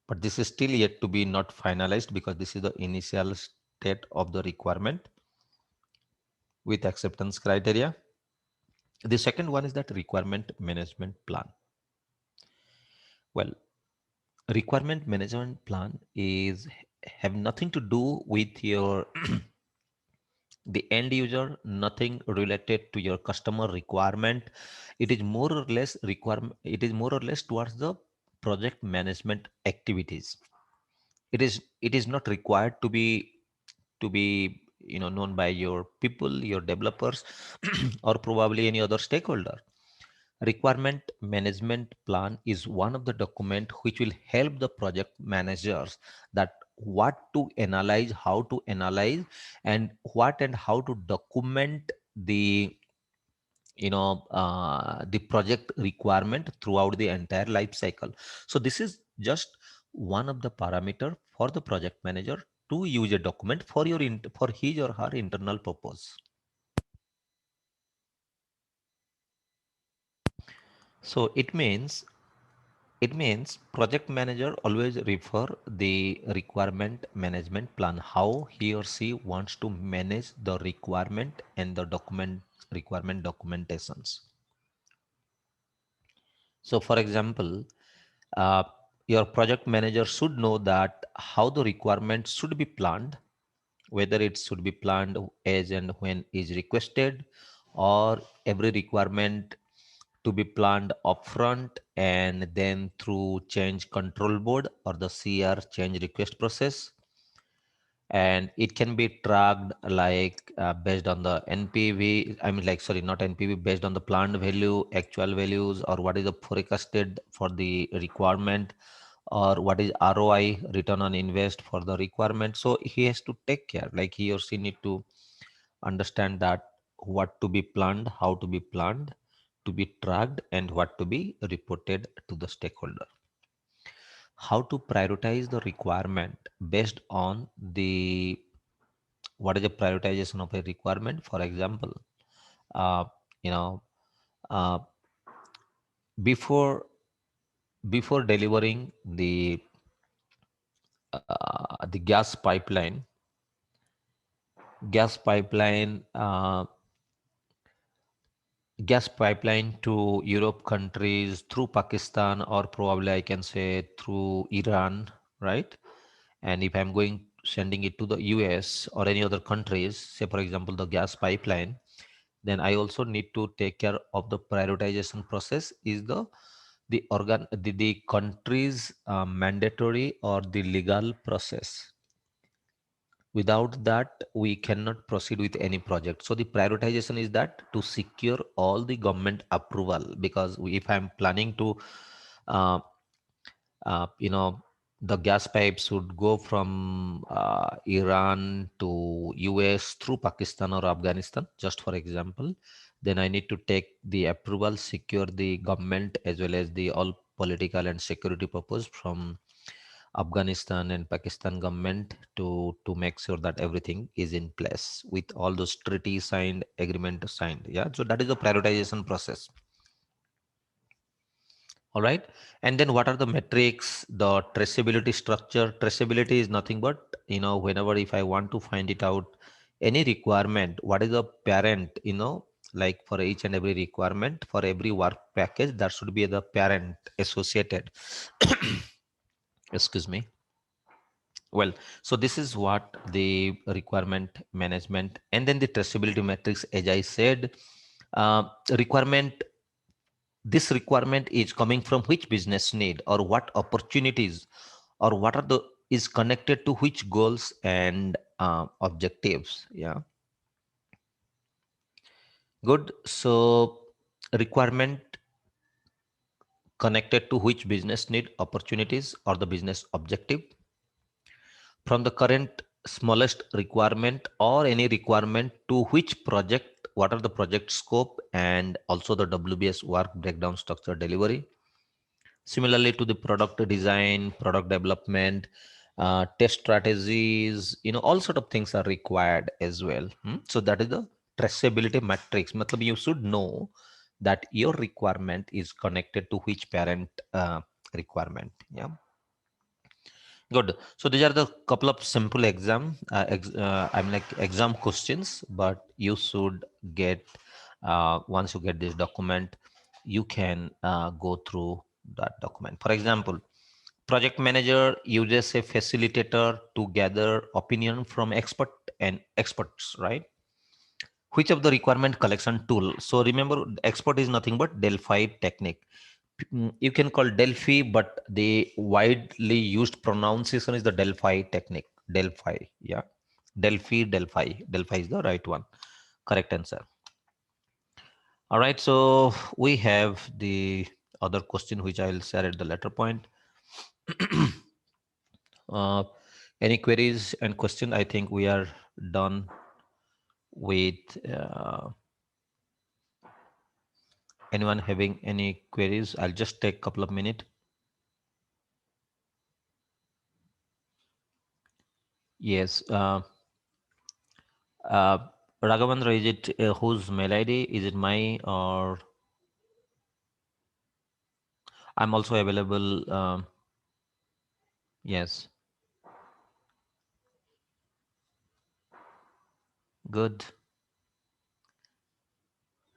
but this is still yet to be not finalized because this is the initial state of the requirement with acceptance criteria. The second one is that requirement management plan. Well, requirement management plan is have nothing to do with your the end user, nothing related to your customer requirement. It is more or less requirement. It is more or less towards the project management activities. It is not required to be known by your people, your developers, or probably any other stakeholder. Requirement management plan is one of the document which will help the project managers that what to analyze, how to analyze, and what and how to document the project requirement throughout the entire life cycle. So this is just one of the parameter for the project manager to use a document for for his or her internal purpose. So it means project manager always refer the requirement management plan, how he or she wants to manage the requirement and the requirement documentations. So for example, uh, your project manager should know that how the requirement should be planned, whether it should be planned as and when is requested, or every requirement to be planned upfront and then through change control board or the CR change request process. And it can be tracked like based on the NPV, I mean like, sorry, not NPV, based on the planned value, actual values, or what is the forecasted for the requirement, or what is ROI, return on invest for the requirement. So he has to take care, like he or she need to understand that what to be planned, how to be planned, to be tracked, and what to be reported to the stakeholder. How to prioritize the requirement based on the what is the prioritization of a requirement. For example, uh, you know uh, before before delivering the gas pipeline gas pipeline to Europe countries through Pakistan, or probably I can say through Iran, right? And if I'm going sending it to the US or any other countries, say for example the gas pipeline, then I also need to take care of the prioritization process. Is the country's mandatory or the legal process? Without that, we cannot proceed with any project. So the prioritization is that to secure all the government approval, because if I'm planning to uh, uh, you know the gas pipes should go from Iran to US through Pakistan or Afghanistan, just for example, then I need to take the approval, secure the government as well as the all political and security purpose from Afghanistan and Pakistan government to make sure that everything is in place with all those treaties signed, agreement signed. Yeah, so that is the prioritization process. All right. And then what are the metrics, the traceability structure? Traceability is nothing but, whenever if I want to find it out, any requirement, what is the parent, like for each and every requirement, for every work package, there should be the parent associated. Excuse me. Well, so this is what the requirement management, and then the traceability metrics, as I said, requirement, this requirement is coming from which business need or what opportunities or what are the is connected to which goals and objectives. Yeah, good. So requirement connected to which business need, opportunities, or the business objective, from the current smallest requirement or any requirement to which project, what are the project scope, and also the WBS work breakdown, structure, delivery. Similarly to the product design, product development, test strategies, all sort of things are required as well. So that is the traceability matrix. Matlab you should know that your requirement is connected to which parent requirement. Yeah. Good. So these are the couple of simple I'm like exam questions, but you should get, once you get this document, you can go through that document. For example, project manager uses a facilitator to gather opinion from experts, right? Which of the requirement collection tool? So remember, expert is nothing but Delphi technique. You can call Delphi, but the widely used pronunciation is the Delphi technique. Delphi, yeah. Delphi is the right one. Correct answer. All right, so we have the other question which I'll share at the later point. uh, any queries and question? I think we are done with. Anyone having any queries? I'll just take a couple of minutes. Yes. Uh, Raghavendra, is it whose mail ID? Is it my or I'm also available? Yes. Good.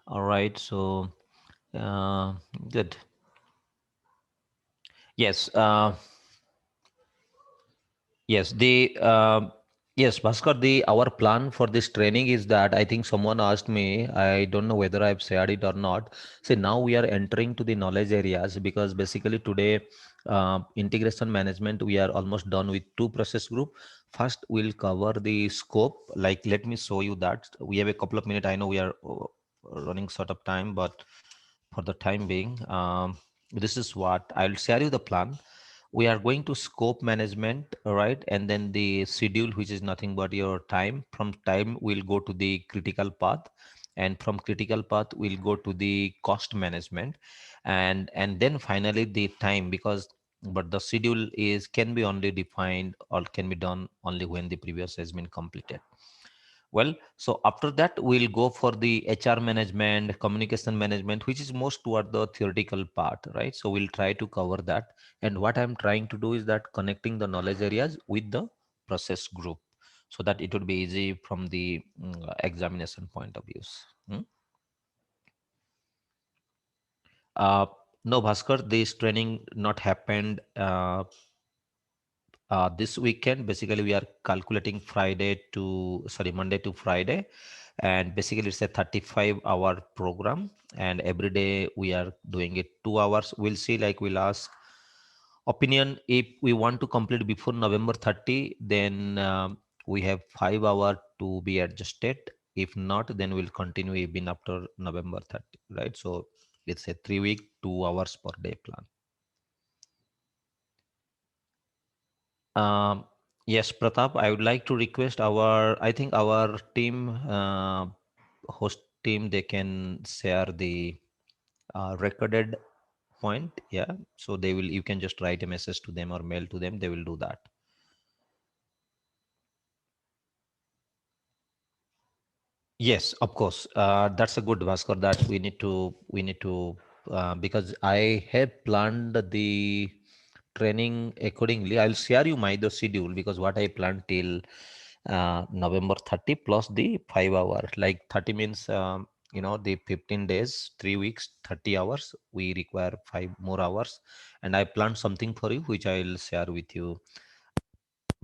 All right. So, uh, good. Yes. Yes, yes, Bhaskar, the our plan for this training is that I think someone asked me, I don't know whether I've shared it or not. See, now we are entering to the knowledge areas because basically today, integration management, we are almost done with two process group. First, we'll cover the scope. Like, let me show you that. We have a couple of minutes. I know we are running short of time, but for the time being, this is what I'll share you the plan. We are going to scope management, right? And then the schedule, which is nothing but your time. From time, we'll go to the critical path, and from critical path, we'll go to the cost management, and then finally the time, because but the schedule is can be only defined or can be done only when the previous has been completed. Well, so after that, we'll go for the HR management, communication management, which is most toward the theoretical part, right? So we'll try to cover that. And what I'm trying to do is that connecting the knowledge areas with the process group so that it would be easy from the examination point of views. Uh, no, Bhaskar, this training not happened this weekend. Basically, we are calculating Monday to Friday, and basically it's a 35-hour program, and every day we are doing it 2 hours. We'll see, like we'll ask opinion. If we want to complete before November 30, then we have 5 hours to be adjusted. If not, then we'll continue even after November 30, right? So it's a 3 week, 2 hours per day plan. Um, yes, Pratap, I would like to request I think our team, host team, they can share the recorded point. Yeah. So you can just write a message to them or mail to them. They will do that. Yes, of course. That's a good, Bhaskar, that we need to because I have planned the training accordingly. I'll share you my the schedule because what I planned till November 30 plus the 5 hour. Like 30 means the 15 days, 3 weeks, 30 hours. We require 5 more hours, and I planned something for you which I'll share with you.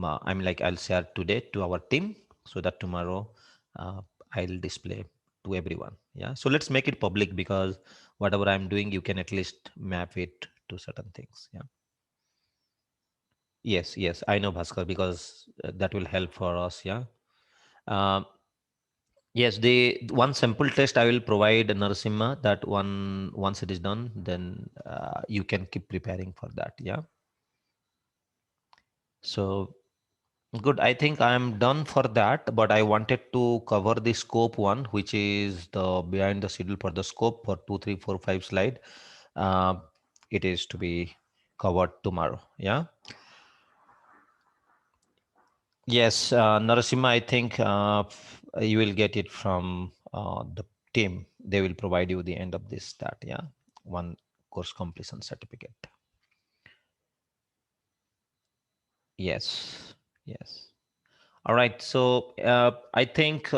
I'll share today to our team so that tomorrow uh, I'll display to everyone. Yeah. So let's make it public because whatever I'm doing, you can at least map it to certain things. Yeah. Yes. Yes. I know, Bhaskar, because that will help for us. Yeah. Um, yes. The one simple test I will provide Narasimha, that one, once it is done, then you can keep preparing for that. Yeah. So good. I think I'm done for that, but I wanted to cover the scope one, which is the behind the schedule for the scope for 2, 3, 4, 5 slide. Uh, it is to be covered tomorrow. Yeah. Yes, Narasimha, I think you will get it from the team. They will provide you the end of this that. Yeah. One course completion certificate. Yes. Yes. All right. So I think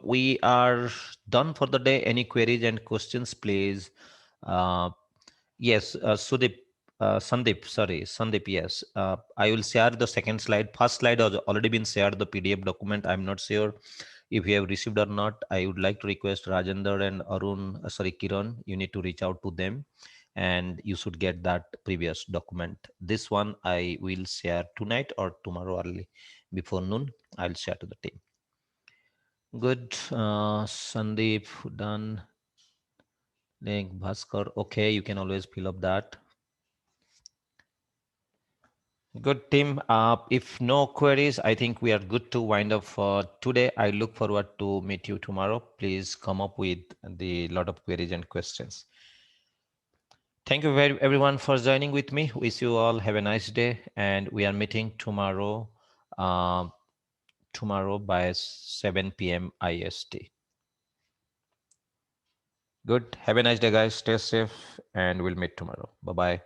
we are done for the day. Any queries and questions, please? Uh, yes, Sandeep, yes. I will share the second slide. First slide has already been shared, the PDF document. I'm not sure if you have received or not. I would like to request Rajendra and Kiran, you need to reach out to them and you should get that previous document. This one I will share tonight or tomorrow early before noon. I'll share to the team. Good. Sandeep, done. Link, Bhaskar. Okay, you can always fill up that. Good, team. If no queries, I think we are good to wind up for today. I look forward to meet you tomorrow. Please come up with the lot of queries and questions. Thank you very everyone for joining with me. Wish you all have a nice day, and we are meeting tomorrow. Uh, Tomorrow by 7 p.m. IST. Good. Have a nice day, guys. Stay safe, and we'll meet tomorrow. Bye bye.